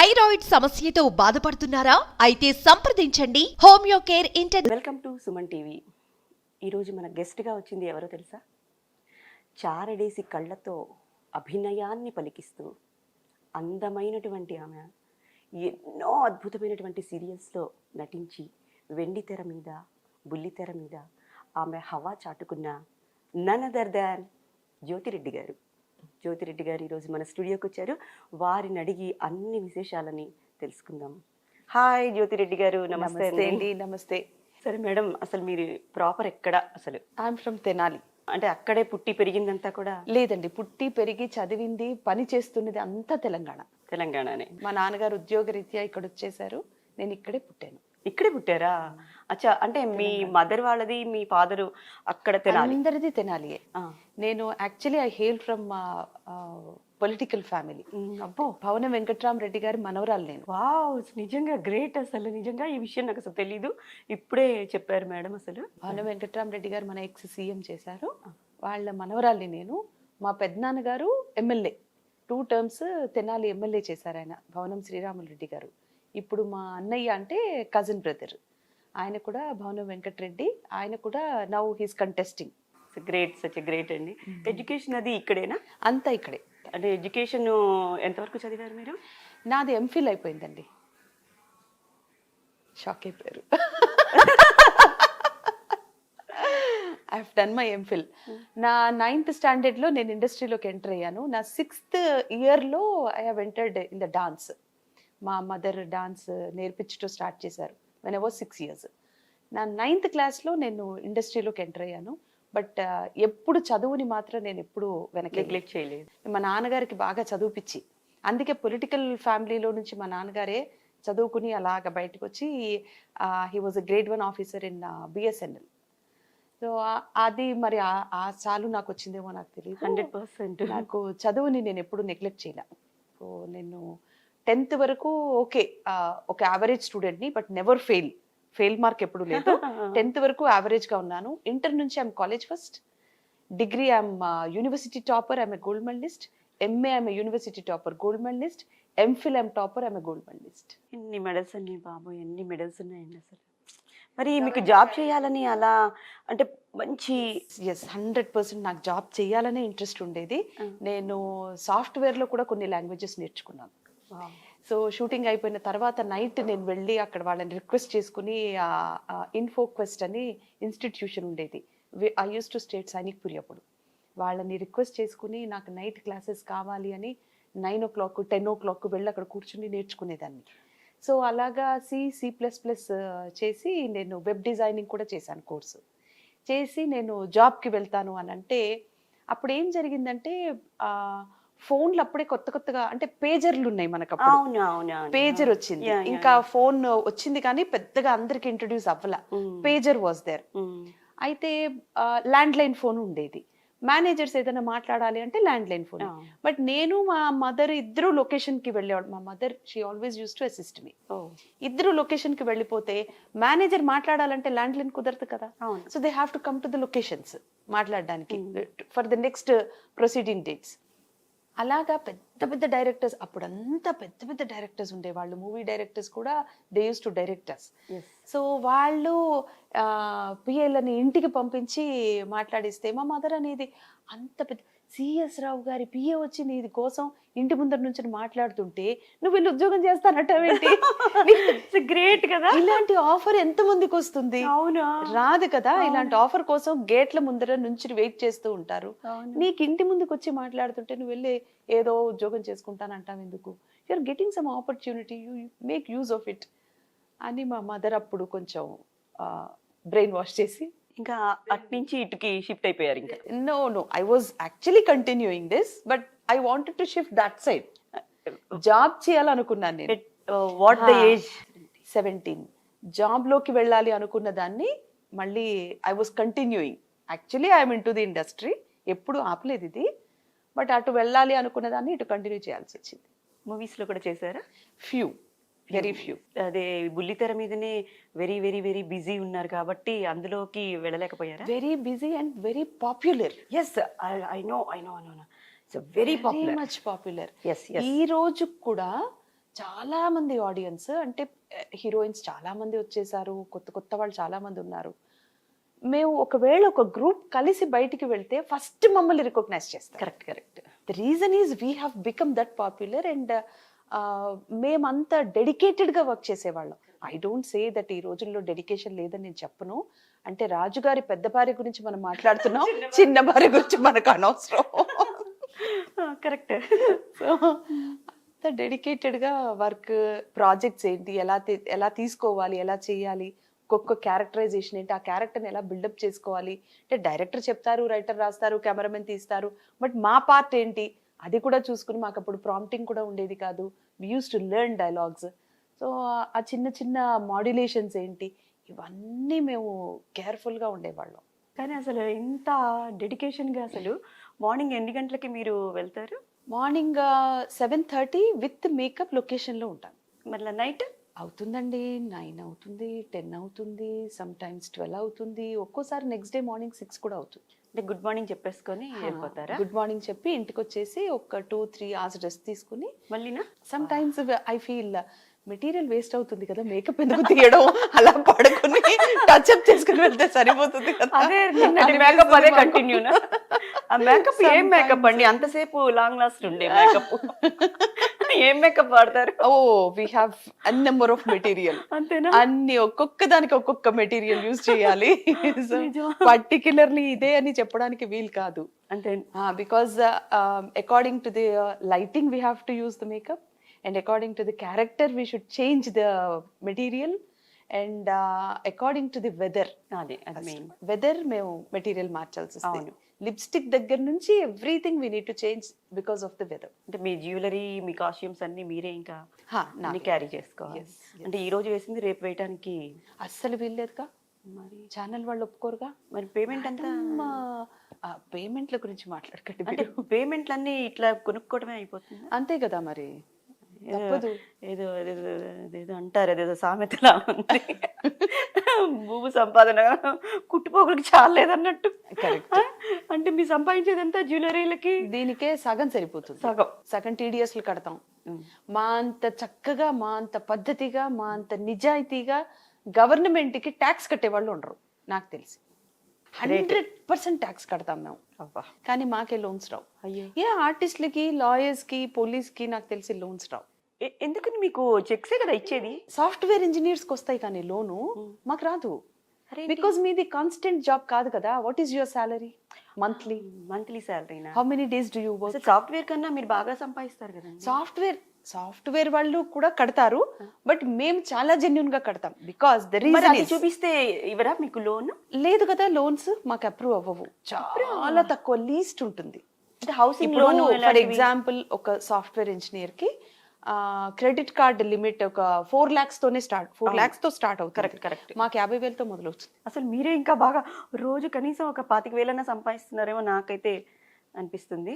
Thyroid సమస్యతో బాధపడుతున్నారా? అయితే సంప్రదించండి homeo care inter. Welcome to Suman TV. ఈరోజు మన గెస్ట్గా వచ్చింది ఎవరో తెలుసా? చారడేసి కళ్ళతో అభినయాన్ని పలికిస్తూ అందమైనటువంటి ఆమె ఎన్నో అద్భుతమైనటువంటి సీరియల్స్లో నటించి వెండి తెర మీద బుల్లితెర మీద ఆమె హవా చాటుకున్న నన్ అదర్ దాన్ జ్యోతిరెడ్డి గారు. జ్యోతిరెడ్డి గారు ఈరోజు మన స్టూడియోకి వచ్చారు. వారిని అడిగి అన్ని విశేషాలని తెలుసుకుందాం. హాయ్ జ్యోతిరెడ్డి గారు. నమస్తే అండి. నమస్తే. సరే మేడం, అసలు మీరు ప్రాపర్ ఎక్కడ? అసలు ఐఎమ్ ఫ్రమ్ తెనాలి. అంటే అక్కడే పుట్టి పెరిగిందంతా కూడా? లేదండి, పుట్టి పెరిగి చదివింది పని చేస్తున్నది అంతా తెలంగాణ. తెలంగాణనే. మా నాన్నగారు ఉద్యోగరీత్యా ఇక్కడ వచ్చేసారు, నేను ఇక్కడే పుట్టాను. ఇక్కడే పుట్టారా? అచ్చా, అంటే మీ మదర్ వాళ్ళది మీ ఫాదరు అక్కడ తెనాలి? అందరిది తెనాలియే. నేను actually I hail from political family. అబ్బో, భవనం వెంకట్రామరెడ్డి గారి మనవరాలు నేను. వావ్, నిజంగా గ్రేట్. అసలు నిజంగా ఈ విషయం నాకు అసలు తెలీదు, ఇప్పుడే చెప్పారు మేడం. అసలు భవనం వెంకట్రామరెడ్డి గారు మన ఎక్స్ సీఎం చేశారు, వాళ్ళ మనవరాల్ని నేను. మా పెద్దనాన్నగారు ఎమ్మెల్యే, 2 terms తెనాలి ఎమ్మెల్యే చేశారు ఆయన, భవనం శ్రీరాములు రెడ్డి గారు. ఇప్పుడు మా అన్నయ్య అంటే కజిన్ బ్రదర్, ఆయన కూడా భవనం వెంకటరెడ్డి, ఆయన కూడా now he's contesting. Great, such great అండి. ఎడ్యుకేషన్ అది ఇక్కడేనా? అంతా ఇక్కడే. అంటే ఎడ్యుకేషన్ ఎంతవరకు చదివారు మీరు? నాది ఎంఫిల్ అయిపోయిందండి. షాక్ అయిపోయారు. I have done my MPhil. నా 9th standardలో నేను ఇండస్ట్రీలోకి ఎంటర్ అయ్యాను. నా 6th yearలో I have entered in the dance. మా మదర్ డాన్స్ నేర్పించడం స్టార్ట్ చేశారు వెన్ ఐ వాజ్ 6 years. నా 9th classలో నేను ఇండస్ట్రీలోకి ఎంటర్ అయ్యాను. బట్ ఎప్పుడు చదువుని మాత్రం నేను ఎప్పుడు వెనక్కి నెగ్లెక్ట్ చేయలేదు. మా నాన్నగారికి బాగా చదువుపిచ్చి, అందుకే పొలిటికల్ ఫ్యామిలీలో నుంచి మా నాన్నగారే చదువుకుని అలాగ బయటకు వచ్చి he was a grade 1 officer in BSNL. So అది మరి ఆ చాలు నాకు వచ్చిందేమో నాకు తెలియదు. 100% నాకు చదువుని నేను ఎప్పుడు నెగ్లెక్ట్ చేయలే. సో నేను 10th వరకు ఓకే, ఒక యావరేజ్ స్టూడెంట్ని, బట్ నెవర్ ఫెయిల్ మార్క్ ఎప్పుడు లేదు. 10th వరకు యావరేజ్గా ఉన్నాను. ఇంటర్ నుంచి I'm college first, degree I'm university topper, I'm a gold medalist, MA I'm a university topper, gold medalist, MPhil I'm topper, I'm a gold medalist. ఎన్ని medals అండి బాబు, ఎన్ని మెడల్స్ ఉన్నాయండి అసలు. మరి మీకు జాబ్ చేయాలని అలా అంటే మంచి? ఎస్, 100% నాకు జాబ్ చేయాలనే ఇంట్రెస్ట్ ఉండేది. నేను సాఫ్ట్వేర్లో కూడా కొన్ని లాంగ్వేజెస్ నేర్చుకున్నాను. సో షూటింగ్ అయిపోయిన తర్వాత నైట్ నేను వెళ్ళి అక్కడ వాళ్ళని రిక్వెస్ట్ చేసుకుని ఇన్ఫోక్వెస్ట్ అని ఇన్స్టిట్యూషన్ ఉండేది, I use to state Sainikpuri. అప్పుడు వాళ్ళని రిక్వెస్ట్ చేసుకుని నాకు నైట్ క్లాసెస్ కావాలి అని 9 o'clock 10 o'clock వెళ్ళి అక్కడ కూర్చుని నేర్చుకునేదాన్ని. సో అలాగా C++ చేసి నేను వెబ్ డిజైనింగ్ కూడా చేశాను కోర్సు చేసి. నేను జాబ్కి వెళ్తాను అని అంటే అప్పుడు ఏం జరిగిందంటే ఫోన్లు అప్పుడే కొత్తగా అంటే పేజర్లు ఉన్నాయి మనకు. పేజర్ వచ్చింది, ఇంకా ఫోన్ వచ్చింది కానీ పెద్దగా అందరికి ఇంట్రడ్యూస్ అవ్వాల. Pager was there. అయితే ల్యాండ్ లైన్ ఫోన్ ఉండేది. మేనేజర్స్ ఏదైనా మాట్లాడాలి అంటే ల్యాండ్ లైన్ ఫోన్. బట్ నేను మా మదర్ ఇద్దరు లొకేషన్ కి వెళ్ళేవాడు. మా mother she always use to assist me. ఇద్దరు లొకేషన్ కి వెళ్ళిపోతే మేనేజర్ మాట్లాడాలంటే ల్యాండ్ లైన్ కుదరదు కదా. So they have to come to the locations మాట్లాడడానికి for the next proceeding dates. అలాగా పెద్ద డైరెక్టర్స్, అప్పుడంతా పెద్ద డైరెక్టర్స్ ఉండేవాళ్ళు, మూవీ డైరెక్టర్స్ కూడా they use to directors. So వాళ్ళు పిఏలని ఇంటికి పంపించి మాట్లాడిస్తే మా మదర్ అనేది అంత పెద్ద సిఎస్ రావు గారి పిఏ వచ్చి నీది కోసం ఇంటి ముందర నుంచి మాట్లాడుతుంటే నువ్వు వీళ్ళు ఉద్యోగం చేస్తానట్టేంటి? గ్రేట్ కదా. ఇలాంటి ఆఫర్ ఎంత మందికి వస్తుంది? రాదు కదా. ఇలాంటి ఆఫర్ కోసం గేట్ల ముందర నుంచి వెయిట్ చేస్తూ ఉంటారు. నీకు ఇంటి ముందుకు వచ్చి మాట్లాడుతుంటే నువ్వు వెళ్ళి ఏదో ఉద్యోగం చేసుకుంటానంటావు ఎందుకు? You're getting some opportunity, you make use of it అని మా మదర్ అప్పుడు కొంచెం బ్రెయిన్ వాష్ చేసి ఇంకా అట్నుంచి ఇటుకి షిఫ్ట్ అయిపోయారు. ఇంకా no I was actually continuing this, but I wanted to shift that side. Job చేయాలనుకున్నాను నేను. What the age? 17. జాబ్ లోకి వెళ్ళాలి అనుకున్న దాన్ని మళ్ళీ I was continuing. Actually I'm in to the industry, ఎప్పుడు ఆపలేదు ఇది. బట్ అటు వెళ్ళాలి అనుకున్న దాన్ని ఇటు కంటిన్యూ చేయాల్సి వచ్చింది. మూవీస్ లో కూడా చేశారా? Very few. అదే బుల్లితెర మీదనే వెరీ బిజీ ఉన్నారు కాబట్టి అందులోకి వెళ్ళలేకపోయారా? Very busy and very popular. Yes, I know. Very much popular. ఈ రోజు కూడా చాలా మంది ఆడియన్స్, అంటే హీరోయిన్స్ చాలా మంది వచ్చేసారు, కొత్త కొత్త వాళ్ళు చాలా మంది ఉన్నారు. మేము ఒకవేళ ఒక గ్రూప్ కలిసి బయటికి వెళ్తే ఫస్ట్ మమ్మల్ని రికగ్నైజ్ చేస్తారు. Correct. The reason is we have become that popular and మేమంతా డెడికేటెడ్గా వర్క్ చేసేవాళ్ళం. ఐ డోంట్ సే దట్ ఈ రోజుల్లో డెడికేషన్ లేదని నేను చెప్పను. అంటే రాజుగారి పెద్ద భార్య గురించి మనం మాట్లాడుతున్నాం, చిన్న భార్య గురించి మనకు అనవసరం. కరెక్ట్. సో అంత డెడికేటెడ్గా వర్క్, ప్రాజెక్ట్స్ ఏంటి, ఎలా తీసుకోవాలి, ఎలా చేయాలి, ఒక్కొక్క క్యారెక్టరైజేషన్ ఏంటి, ఆ క్యారెక్టర్ని ఎలా బిల్డప్ చేసుకోవాలి. అంటే డైరెక్టర్ చెప్తారు, రైటర్ రాస్తారు, కెమెరామెన్ తీస్తారు, బట్ మా పార్ట్ ఏంటి అది కూడా చూసుకుని, మాకు అప్పుడు ప్రాంప్టింగ్ కూడా ఉండేది కాదు. We use to learn dialogues. So ఆ చిన్న చిన్న మాడ్యులేషన్స్ ఏంటి, ఇవన్నీ మేము కేర్ఫుల్గా ఉండేవాళ్ళం. కానీ అసలు ఇంత డెడికేషన్గా అసలు మార్నింగ్ ఎన్ని గంటలకి మీరు వెళ్తారు? మార్నింగ్ 7:30 విత్ మేకప్ లొకేషన్లో ఉంటాను. మళ్ళీ నైట్ అవుతుందండి, 9 అవుతుంది, 10 అవుతుంది, సమ్ టైమ్స్ 12 అవుతుంది, ఒక్కోసారి నెక్స్ట్ డే మార్నింగ్ 6 కూడా అవుతుంది. అంటే గుడ్ మార్నింగ్ చెప్పేసుకొని వెళ్ళిపోతారా? గుడ్ మార్నింగ్ చెప్పి ఇంటికి వచ్చేసి ఒక 2-3 అవర్స్ రెస్ట్ తీసుకుని మళ్ళీనా sometimes I feel material waste అవుతుంది కదా, మేకప్ ఎందుకు తీయడం, అలా పడుకుని టచ్అప్ చేసుకుని వెళ్తే సరిపోతుంది కదా. అదే మేకప్ అదే కంటిన్యూనా? ఆ మేకప్ ఏం మేకప్ అండి అంతసేపు లాంగ్ లాస్ట్ ఉండే మేకప్? ఏం మేకప్ వాడతారు? Oh we have an number of material. అంతేనా? అన్ని ఒక్కొక్క దానికి ఒక్కొక్క మెటీరియల్ యూజ్ చేయాలి. పర్టిక్యులర్లీ ఇదే అని చెప్పడానికి వీలు కాదు. అంటే because according to the lighting we have to use the makeup and according to the character we should change the material and according to the weather. అది మెయిన్ వెదర్ మేము material మార్చాల్సి వస్తుంది. లిప్స్టిక్ దగ్గర నుంచి everything we need to change because of the weather. అంటే మీ jewellery, మీ costumes అన్ని మీరే ఇంకా అన్ని క్యారీ చేసుకోవాలి. అంటే ఈ రోజు వేసింది రేపు వేయడానికి అస్సలు వీల్లేదుగా, మరి ఛానల్ వాళ్ళు ఒప్పుకోరుగా. మరి పేమెంట్ అంతా పేమెంట్ల గురించి మాట్లాడకండి. అంటే పేమెంట్లు అన్ని ఇట్లా కొనుక్కోవడమే అయిపోతుంది అంతే కదా, మరి ఏదో ఏదో అంటారు, అదేదో సామెతలా ఉంది, భూమి సంపాదన కుట్టుపోగులకి చాలేదన్నట్టు. కరెక్ట్. అంటే మీరు సంపాదించేది ఎంత జ్యువెలరీలకి? దీనికే సగం సరిపోతుంది. సగం TDSలు కడతాం. మా అంత చక్కగా, మా అంత పద్ధతిగా, మా అంత నిజాయితీగా గవర్నమెంట్కి ట్యాక్స్ కట్టేవాళ్ళు ఉండరు నాకు తెలిసి. 100% ట్యాక్స్ కడతాం మేము. కానీ మాకే లోన్స్ రావు. ఏ ఆర్టిస్టులకి, లాయర్స్కి, పోలీస్కి నాకు తెలిసి లోన్స్ రావు. ఎందుకని? మీకు చెక్సే కదా ఇచ్చేది. సాఫ్ట్వేర్ ఇంజనీర్స్కి వస్తాయి కానీ లోను మాకు రాదు. బికాస్ మీది కాన్స్టెంట్ జాబ్ కాదు కదా. What is your salary? Monthly సాలరీనా? How many days do you work? Software కన్నా మీరు బాగా సంపాదిస్తారు కదా. సాఫ్ట్వేర్ వాళ్ళు కూడా కడతారు, బట్ మేము చాలా జెన్యున్ గా కడతాం. బికాస్ ద రీజన్ చూపిస్తే ఇవరా మీకు లోన్ లేదు కదా. లోన్స్ మాకు అప్రూవ్ అవ్వవు, చాలా తక్కువ, లీస్ట్ ఉంటుంది. హౌసింగ్ లోన్ ఫర్ ఎగ్జాంపుల్ ఒక సాఫ్ట్వేర్ ఇంజనీర్ కి క్రెడిట్ కార్డ్ లిమిట్ ఒక 4 lakhs తోనే స్టార్ట్, 4 lakhs తో స్టార్ట్ అవుతుంది. కరెక్ట్. మాకు 50,000తో మొదలవుతుంది. అసలు మీరే ఇంకా బాగా రోజు కనీసం ఒక 25,000 సంపాదిస్తున్నారేమో నాకైతే అనిపిస్తుంది.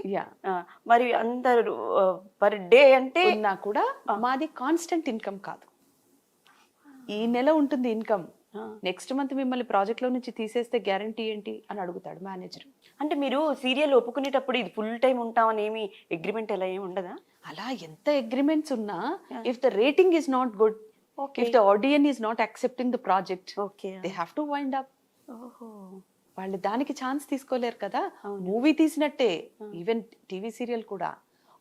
మరి అందరు పర్ డే అంటే ఉన్నా కూడా మాది కాన్స్టెంట్ ఇన్కమ్ కాదు. ఈ నెల ఉంటుంది ఇన్కమ్, నెక్స్ట్ మంత్ మిమ్మల్ని ప్రాజెక్ట్ లో నుంచి తీసేస్తే గ్యారంటీ ఏంటి అని అడుగుతాడు మేనేజర్. అంటే మీరు సీరియల్ ఒప్పుకునేటప్పుడు ఇది ఫుల్ టైం ఉంటామని ఏమి అగ్రిమెంట్ ఎలా ఏమి ఉండదా? అలా ఎంత అగ్రిమెంట్స్ ఉన్నా, if the rating is not good, if the audience is not accepting the project, they have to wind up. వాళ్ళు దానికి ఛాన్స్ తీసుకోలేరు కదా. మూవీ తీసినట్టే ఈవెన్ టీవీ సీరియల్ కూడా.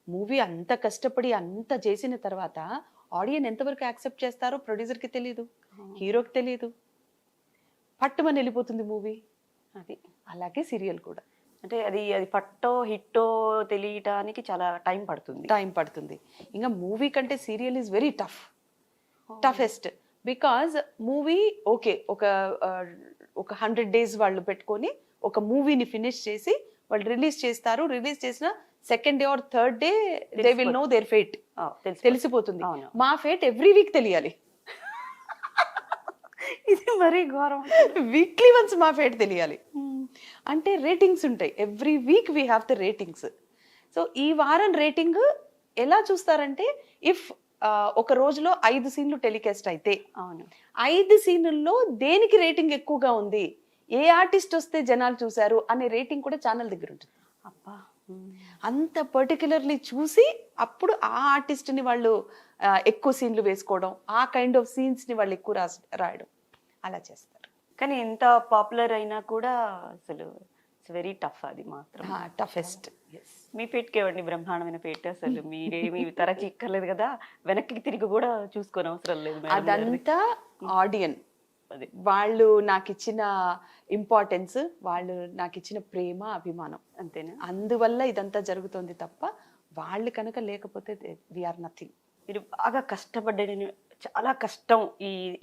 మూవీ అంత కష్టపడి అంత చేసిన తర్వాత ఆడియన్స్ ఎంతవరకు యాక్సెప్ట్ చేస్తారో ప్రొడ్యూసర్కి తెలియదు, హీరోకి తెలియదు, పట్టుమని వెళ్ళిపోతుంది మూవీ. అది అలాగే సీరియల్ కూడా. అంటే అది పట్టో హిట్టో తెలియటానికి చాలా టైం పడుతుంది. ఇంకా మూవీ కంటే serial is very toughest. Because movie okay, ఒక 100 days వాళ్ళు పెట్టుకొని ఒక మూవీని ఫినిష్ చేసి వాళ్ళు రిలీజ్ చేస్తారు. రిలీజ్ చేసిన second day or third day they will know their fate, తెలిసిపోతుంది. మా ఫేట్ ఎవ్రీ వీక్ తెలియాలి. ఇది మరీ ఘోరం. వీక్లీ వన్స్ మా ఫేట్ తెలియాలి. అంటే రేటింగ్స్ ఉంటాయి, every week we have the ratings. So ఈ వారం రేటింగ్ ఎలా చూస్తారంటే, ఇఫ్ ఒక రోజులో 5 సీన్లు టెలికాస్ట్ అయితే 5 సీన్లలో దేనికి రేటింగ్ ఎక్కువగా ఉంది, ఏ ఆర్టిస్ట్ వస్తే జనాలు చూసారు అనే రేటింగ్ కూడా ఛానల్ దగ్గర ఉంటుంది. అబ్బా, అంత పర్టికులర్లీ చూసి అప్పుడు ఆ ఆర్టిస్ట్ని వాళ్ళు ఎక్కువ సీన్లు వేసుకోవడం, ఆ కైండ్ ఆఫ్ సీన్స్ని వాళ్ళు ఎక్కువ రాయడం అలా చేస్తారు. కానీ ఎంత పాపులర్ అయినా కూడా అసలు ఇట్స్ వెరీ టఫ్ అది మాత్రం. టఫెస్ట్. మీ పేట్కేవండి బ్రహ్మాండమైన పేట, అసలు మీరేమి తరచి ఇక్కర్లేదు కదా, వెనక్కి తిరిగి కూడా చూసుకోని అవసరం లేదు మేడం గారిది. అదంతా ఆడియన్, అది వాళ్ళు నాకు ఇచ్చిన ఇంపార్టెన్స్, వాళ్ళు నాకు ఇచ్చిన ప్రేమ, అభిమానం, అంతేనా? అందువల్ల ఇదంతా జరుగుతుంది తప్ప వాళ్ళు కనుక లేకపోతే వీఆర్ నథింగ్. మీరు బాగా కష్టపడ్డని, చాలా కష్టం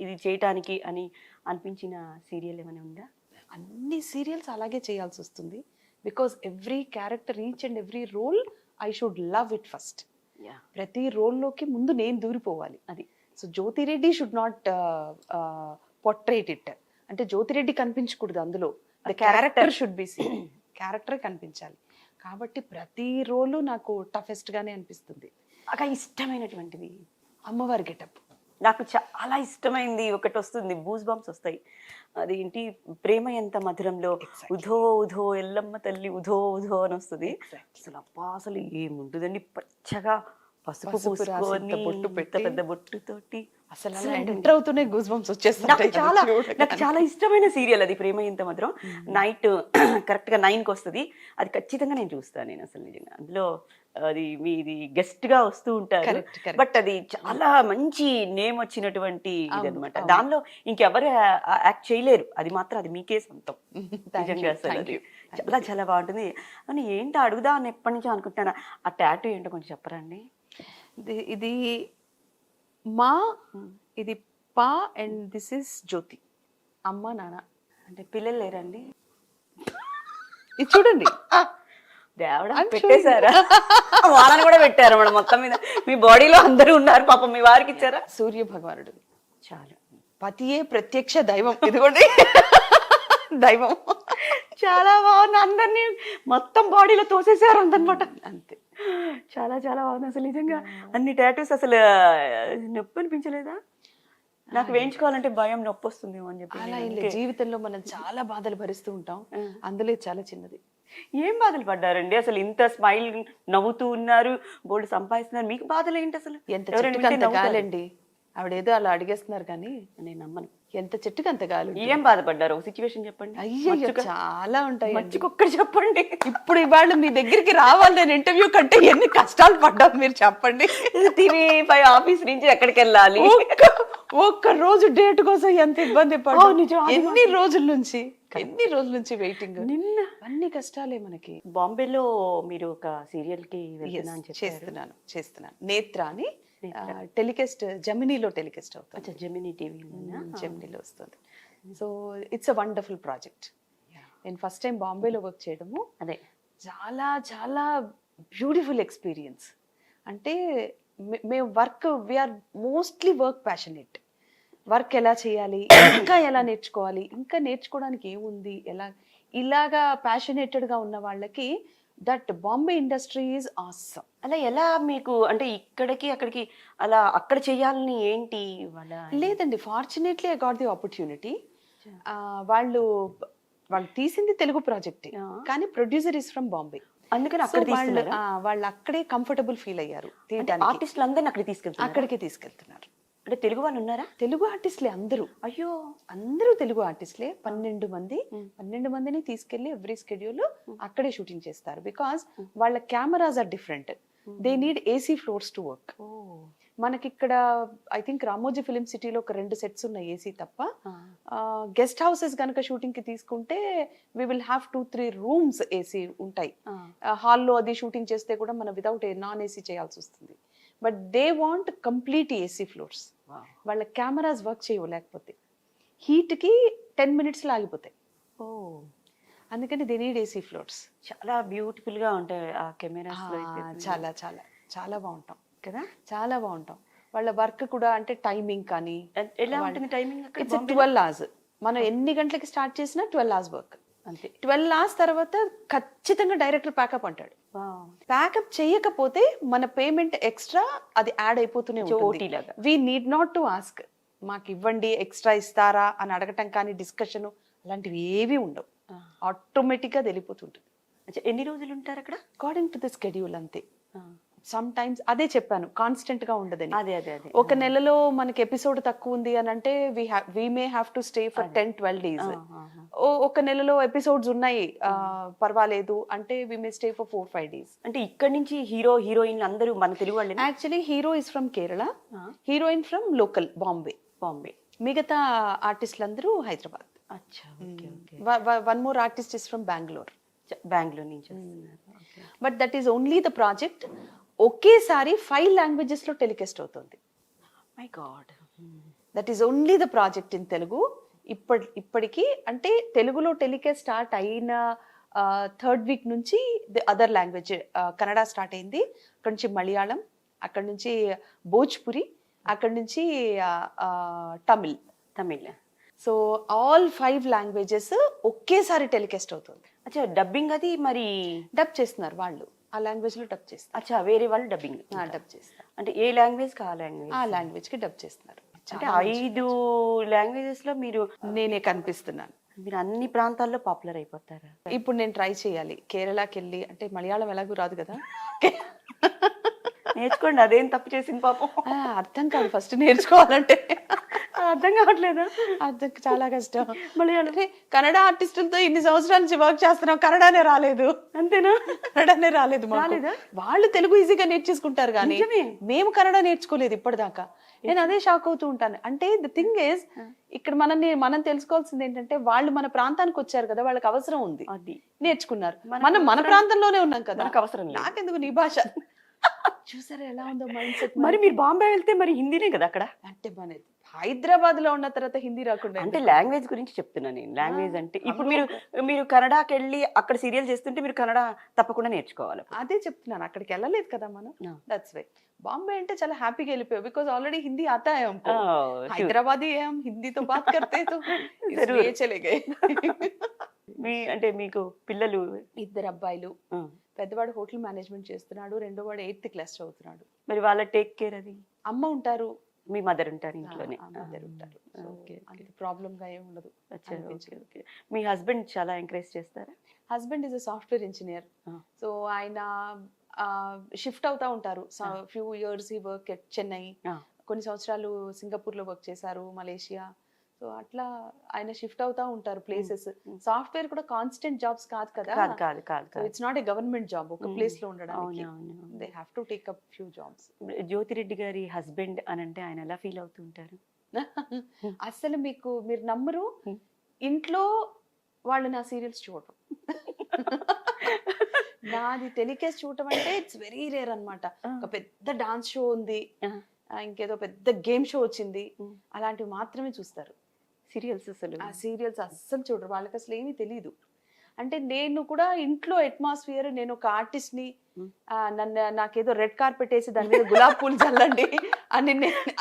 ఇది చేయటానికి అని అనిపించిన సీరియల్ ఏమైనా ఉందా? అన్ని సీరియల్స్ అలాగే చేయాల్సి వస్తుంది. Because every character, each and every role I should love it first. ప్రతి రోల్లోకి ముందు నేను దూరిపోవాలి. అది so Jyothireddy should not portrait it. అంటే జ్యోతిరెడ్డి కనిపించకూడదు అందులో, the character should be seen. Character కనిపించాలి. కాబట్టి ప్రతి రోలు నాకు టఫెస్ట్ గానే అనిపిస్తుంది. బాగా ఇష్టమైనటువంటిది అమ్మవారి గెటప్ నాకు చాలా ఇష్టమైంది ఒకటి వస్తుంది, బూస్ బంప్స్ వస్తాయి. అదేంటి, ప్రేమ ఎంత మధురంలో ఉధో ఉధో ఎల్లమ్మ తల్లి ఉధో ఉధో అని వస్తుంది. అసలు అబ్బా అసలు ఏముంటుందండి, పచ్చగా పసుపు పూసుకొని పెద్ద బొట్టుతోటి అసలు అలా ఎంటర్ అవుతూనే గూస్ బంప్స్ వచ్చేస్తాయి. నాకు చాలా ఇష్టమైన సీరియల్ అది, ప్రేమ ఎంత మధురం. నైట్ కరెక్ట్ గా 9కి వస్తుంది. అది ఖచ్చితంగా నేను చూస్తాను. నేను అసలు నిజంగా అందులో అది మీది గెస్ట్ గా వస్తూ ఉంటారు. బట్ అది చాలా మంచి నేమ్ వచ్చినటువంటి ఇది అనమాట. దానిలో ఇంకెవరు యాక్ట్ చేయలేరు, అది మాత్రం అది మీకే సొంతం. నిజంగా అసలు అది చాలా చాలా బాగుంటుంది. అని ఏంటో అడుగుదా అని ఎప్పటి నుంచో అనుకుంటున్నాను. ఆ టాటూ ఏంటో కొంచెం చెప్పరండి. ఇది మా, ఇది పా, అండ్ దిస్ ఇస్ జ్యోతి. అమ్మ నాన్న. అంటే పిల్లలు లేరండి? ఇది చూడండి, దేవుడా పెట్టేశారా? వాళ్ళని కూడా పెట్టారు మేడం మొత్తం మీద. మీ బాడీలో అందరూ ఉన్నారు పాపం, మీ వారికి ఇచ్చారా? సూర్య భగవానుడు చాలు, పతియే ప్రత్యక్ష దైవం. ఇదిగోండి దైవం. చాలా బాగుంది. అందరినీ మొత్తం బాడీలో తోసేసారు అందనమాట. అంతే, చాలా చాలా బాగుంది అసలు నిజంగా. అన్ని టాటూస్ అసలు నొప్పి అనిపించలేదా? నాకు వేయించుకోవాలంటే భయం, నొప్పి వస్తుందేమో అని చెప్పి. అలా జీవితంలో మనం చాలా బాధలు భరిస్తూ ఉంటాం, అందులో చాలా చిన్నది. ఏం బాధలు పడ్డారండి అసలు? ఇంత స్మైల్, నవ్వుతూ ఉన్నారు, బోల్డ్ సంపాదిస్తున్నారు, మీకు బాధలు ఏంటి అసలు? ఎంత చెట్టుకు అంత గాలండి. ఆవిడేదో అలా అడిగేస్తున్నారు కానీ నేను నమ్మను. ఎంత చెట్టుకు అంత గాలి. ఏం బాధపడ్డారు? ఒక సిచ్యువేషన్ చెప్పండి. అయ్యో చాలా ఉంటాయి, మంచికొక్కటి చెప్పండి. ఇప్పుడు ఇవాళ మీ దగ్గరికి రావాలి నేను ఇంటర్వ్యూ కంటే ఎన్ని కష్టాలు పడ్డా మీరు చెప్పండి. తిని పై ఆఫీస్ నుంచి ఎక్కడికి వెళ్ళాలి, ఒక్క రోజు డేట్ కోసం ఎంత ఇబ్బంది పడ్డా. ఎన్ని రోజుల నుంచి వెయిటింగ్. నిన్న అన్ని కష్టాలే మనకి. బాంబేలో మీరు ఒక సీరియల్ కి చేస్తున్నాను నేత్ర అని. టెలికాస్ట్ జెమినీలో టెలికాస్ట్ అవుతుంది. జెమినీ టీవీ జెమినీలో వస్తుంది. So it's a wonderful project. నేను ఫస్ట్ టైం బాంబేలో వర్క్ చేయడము అదే చాలా చాలా బ్యూటిఫుల్ ఎక్స్పీరియన్స్. అంటే మేము we're mostly work passionate. Work ఎలా చేయాలి, ఇంకా ఎలా నేర్చుకోవాలి, ఇంకా నేర్చుకోవడానికి ఏముంది, ఇలాగా ప్యాషనేటెడ్గా ఉన్న వాళ్ళకి that Bombay industry is awesome. అలా ఎలా మీకు అంటే ఇక్కడికి అక్కడికి అలా అక్కడ చేయాలని ఏంటి? లేదండి, fortunately I got the opportunity. వాళ్ళు తీసింది తెలుగు ప్రాజెక్ట్, కానీ ప్రొడ్యూసర్ ఈస్ ఫ్రమ్ బాంబే. అందుకని వాళ్ళు అక్కడే కంఫర్టబుల్ ఫీల్ అయ్యారు. ఆర్టిస్టులు అందరినీ అక్కడికే తీసుకెళ్తున్నారు. అంటే తెలుగు వాళ్ళు ఉన్నారా? తెలుగు ఆర్టిస్టులే అందరూ. అయ్యో, అందరూ తెలుగు ఆర్టిస్టులే. 12 మందిని తీసుకెళ్లి ఎవ్రీ స్కెడ్యూల్ అక్కడే షూటింగ్ చేస్తారు. బికాస్ వాళ్ళ cameras are different. They need AC floors to work. మనకి ఇక్కడ ఐ థింక్ రామోజీ ఫిలిం సిటీలో ఒక 2 సెట్స్ ఉన్నాయి ఏసీ తప్ప. గెస్ట్ హౌసెస్ కనుక షూటింగ్ కి తీసుకుంటే we will have 2-3 rooms AC ఉంటాయి. హాల్లో అది షూటింగ్ చేస్తే కూడా మనం వితౌట్ నాన్ ఏసీ చేయాల్సి వస్తుంది. But they want complete AC floors. వాళ్ళ కెమెరాస్ వర్క్ చేయవు, లేకపోతే హీట్కి 10 minutes ఆగిపోతాయి. అందుకని దే నీడ్ ఏసీ ఫ్లోర్స్. చాలా బ్యూటిఫుల్ గా ఉంటాయి ఆ కెమెరాస్. చాలా చాలా చాలా బాగుంటాం కదా, చాలా బాగుంటాం. వాళ్ళ వర్క్ కూడా అంటే టైమింగ్ కానీ ఎలా ఉంటుంది? Timing it's 12 hours. మనం ఎన్ని గంటలకి స్టార్ట్ చేసినా 12 hours వర్క్ అంతే. 12 hours తర్వాత ఖచ్చితంగా డైరెక్టర్ ప్యాకప్ అంటాడు. ప్యాకప్ చేయకపోతే మన పేమెంట్ ఎక్స్ట్రా అది యాడ్ అయిపోతూనే ఉంటుంది. We need not to ask, మాకు ఇవ్వండి ఎక్స్ట్రా ఇస్తారా అని అడగటం కానీ డిస్కషన్ అలాంటివి ఏవి ఉండవు. ఆటోమేటిక్ గా తెలిపోతుంటుంది. అచ్చా, ఎన్ని రోజులు ఉంటారు అక్కడ? అకార్డింగ్ టు ద స్కెడ్యూల్ అంతే. సమ్ టైమ్స్ అదే చెప్పాను కాన్స్టెంట్ గా ఉండదని. అదే అదే అదే. ఒక నెలలో మనకి ఎపిసోడ్ తక్కువ ఉంది అని అంటే we may have to stay for 10-12 days. ఒక నెలలో ఎపిసోడ్స్ ఉన్నాయి పర్వాలేదు అంటే we may stay for 4-5 days. అంటే ఇక్కడ నుంచి హీరో హీరోయిన్ అందరూ మన తెలుగు వాళ్ళే? Actually hero is from Kerala, heroine from local Bombay. మిగతా ఆర్టిస్టులు అందరూ హైదరాబాద్. అచ్చా, okay okay. One more artist is from Bengaluru. Bengaluru నుంచి వస్తున్నారు. But that is only the project. ఒకేసారి 5 languages లో టెలికాస్ట్ అవుతుంది. My God. That is only the project in Telugu. ఇప్పటికి అంటే తెలుగులో టెలికాస్ట్ స్టార్ట్ అయిన 3rd week నుంచి the other language Kannada start అయింది. అక్కడ నుంచి మలయాళం, అక్కడ నుంచి భోజ్పురి, అక్కడ నుంచి తమిళ్. సో ఆల్ 5 languages ఒకేసారి టెలికాస్ట్ అవుతుంది. అచ్చా, డబ్బింగ్ అది మరి డబ్ చేస్తున్నారు వాళ్ళు, ఆ లాంగ్వేజ్ లో డబ్ చేస్తారు. అచ్చా, వేరే వాళ్ళు డబ్బింగ్ డబ్ చేస్తారు. అంటే ఏ లాంగ్వేజ్ కా లాంగ్వేజ్? ఆ లాంగ్వేజ్ కి డబ్ చేస్తున్నారు. అంటే 5 languages లో మీరు నేనే కనిపిస్తున్నాను. మీరు అన్ని ప్రాంతాల్లో పాపులర్ అయిపోతారా? ఇప్పుడు నేను ట్రై చేయాలి కేరళకి వెళ్ళి, అంటే మలయాళం ఎలాగూ రాదు కదా. నేర్చుకోండి, అదేం తప్పు చేసింది పాపం. అర్థం కాదు ఫస్ట్ నేర్చుకోవాలంటే. అర్థం కావట్లేదా? అర్థం చాలా కష్టం. మలయాళం కన్నడ ఆర్టిస్టులతో ఇన్ని సంవత్సరాల నుంచి వర్క్ చేస్తున్నాం, కన్నడనే రాలేదు. అంతేనా? కన్నడనే రాలేదు మాకు. రాలేదా? వాళ్ళు తెలుగు ఈజీగా నేర్చేసుకుంటారు కానీ నిజమే. మేము కన్నడ నేర్చుకోలేదు ఇప్పటిదాకా. నేను అదే షాక్ అవుతూ ఉంటాను. అంటే ద థింగ్ ఈజ్, ఇక్కడ మనం తెలుసుకోవాల్సింది ఏంటంటే వాళ్ళు మన ప్రాంతానికి వచ్చారు కదా, వాళ్ళకి అవసరం ఉంది, అది నేర్చుకున్నారు. మనం మన ప్రాంతంలోనే ఉన్నాం కదా, మనకు అవసరం లేదు. నాకెందుకు నీ భాష. చూసారా ఎలా ఉందో మైండ్ సెట్. మరి మీరు బాంబే వెళ్తే మరి హిందీనే కదా అక్కడ? అంటే మన హైదరాబాద్ లో ఉన్న తర్వాత హిందీ రాకుండా అంటే లాంగ్వేజ్ గురించి చెప్తున్నా నేను. లాంగ్వేజ్ అంటే ఇప్పుడు మీరు కన్నడకి వెళ్ళి అక్కడ సీరియల్ చేస్తుంటే మీరు కన్నడ తప్పకుండా నేర్చుకోవాలి. అదే చెప్తున్నాను, అక్కడికి వెళ్ళలేదు కదా మనం. దట్స్ వై బాంబే అంటే చాలా హ్యాపీగా వెళ్ళిపోయావు, బికాజ్ ఆల్రెడీ హిందీ आता है हमको. హైదరాబాదీ हम हिंदी तो बात करते तो इसलिए चले गए. అంటే మీకు పిల్లలు? 2 అబ్బాయిలు. పెద్దవాడు హోటల్ మేనేజ్మెంట్ చేస్తున్నాడు, రెండోవాడు 8th class చదువుతున్నాడు. మరి వాళ్ళ టేక్ కేర్ అది? అమ్మ ఉంటారు, మీ మదర్ ఉంటారు ఇంట్లోనే? మదర్ ఉంటారు. అంత ప్రాబ్లం గా ఏమి ఉండదు. మీ హస్బెండ్ చాలా ఎంకరేజ్ చేస్తారా? Husband is a software engineer. So ఆయన షిఫ్ట్ అవుతా ఉంటారు. ఫ్యూ ఇయర్స్ ఈ వర్క్ ఎట్ చెన్నై, కొన్ని సంవత్సరాలు సింగపూర్ లో వర్క్ చేశారు, మలేషియా. సో అట్లా ఆయన షిఫ్ట్ అవుతా ఉంటారు ప్లేసెస్. సాఫ్ట్వేర్ కూడా కాన్స్టెంట్ జాబ్స్ కాదు కదా, it's not a government job ఒక ప్లేస్ లో ఉండడానికి. They have to take up few jobs. Jyothi Reddy గారి హస్బెండ్ అని అంటే ఆయన ఎలా ఫీల్ అవుతూ ఉంటారు? అసలు మీరు నమ్మరు, ఇంట్లో వాళ్ళు నా సీరియల్స్ చూడరు. నాది టెలికాస్ట్ చూడటం అంటే ఇట్స్ వెరీ రేర్ అన్నమాట. ఒక పెద్ద డాన్స్ షో ఉంది, ఇంకేదో పెద్ద గేమ్ షో వచ్చింది, అలాంటివి మాత్రమే చూస్తారు. సీరియల్స్ అస్సలు చూడరు, వాళ్ళకి అసలు ఏమీ తెలియదు. అంటే నేను కూడా ఇంట్లో అట్మాస్ఫియర్, నేను ఒక ఆర్టిస్ట్ ని, నాకేదో రెడ్ కార్పెట్ వేసి దాని మీద గులాబ్ పూలు చల్లండి అని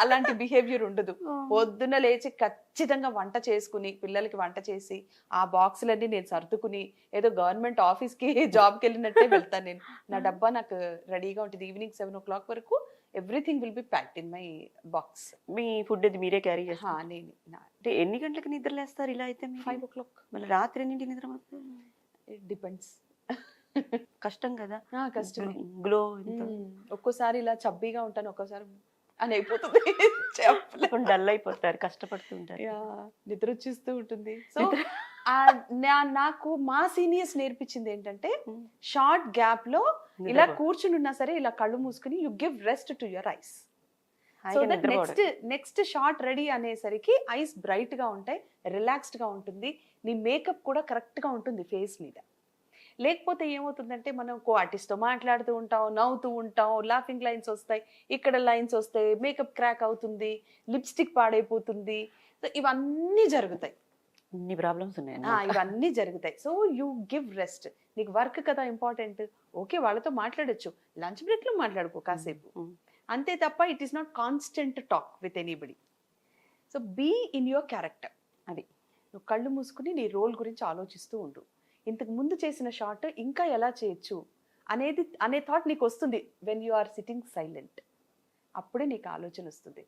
అలాంటి బిహేవియర్ ఉండదు. పొద్దున్న లేచి ఖచ్చితంగా వంట చేసుకుని, పిల్లలకి వంట చేసి, ఆ బాక్సులన్నీ నేను సర్దుకుని, ఏదో గవర్నమెంట్ ఆఫీస్కి జాబ్కి వెళ్ళినట్టే వెళ్తాను నేను. నా డబ్బా నాకు రెడీగా ఉంటుంది. ఈవినింగ్ 7 o'clock వరకు everything will be packed in my box. Me food అది మీరే క్యారీ చేస్తారు? నేను. అంటే ఎన్ని గంటలకు నిద్రలేస్తారు ఇలా అయితే? 5 o'clock. మళ్ళీ రాత్రి ఎన్నింటి నిద్ర? It depends. కష్టం కదా. కష్టం. గ్లో ఒక్కోసారి ఇలా చబ్బీగా ఉంటాను, ఒక్కోసారి అని అయిపోతుంది, డల్ అయిపోతారు, కష్టపడుతుంటారు, నిద్ర వచ్చేస్తూ ఉంటుంది. సో నాకు మా సీనియర్స్ నేర్పించింది ఏంటంటే, షార్ట్ గ్యాప్ లో ఇలా కూర్చుని ఉన్నా సరే ఇలా కళ్ళు మూసుకుని you give rest to your eyes. So that next short ready అనేసరికి ఐస్ బ్రైట్ గా ఉంటాయి, రిలాక్స్డ్ గా ఉంటుంది, నీ మేకప్ కూడా కరెక్ట్ గా ఉంటుంది ఫేస్ మీద. లేకపోతే ఏమవుతుందంటే, మనం కో ఆర్టిస్ట్ తో మాట్లాడుతూ ఉంటాం, నవ్వుతూ ఉంటాం, లాఫింగ్ లైన్స్ వస్తాయి, ఇక్కడ లైన్స్ వస్తాయి, మేకప్ క్రాక్ అవుతుంది, లిప్స్టిక్ పాడైపోతుంది. సో ఇవన్నీ జరుగుతాయి, ఇన్ని ప్రాబ్లమ్స్ ఉన్నాయి, ఇవన్నీ జరుగుతాయి. So you give rest. నీకు వర్క్ కదా ఇంపార్టెంట్, ఓకే వాళ్ళతో మాట్లాడొచ్చు, లంచ్ బ్రేక్ లో మాట్లాడుకో కాసేపు, అంతే తప్ప it is not constant talk with anybody. So be in your character. అది నువ్వు కళ్ళు మూసుకుని నీ రోల్ గురించి ఆలోచిస్తూ ఉండు. ఇంతకు ముందు చేసిన షార్ట్ ఇంకా ఎలా చేయొచ్చు అనే థాట్ నీకు వస్తుంది when you are sitting silent. అప్పుడే నీకు ఆలోచన వస్తుంది.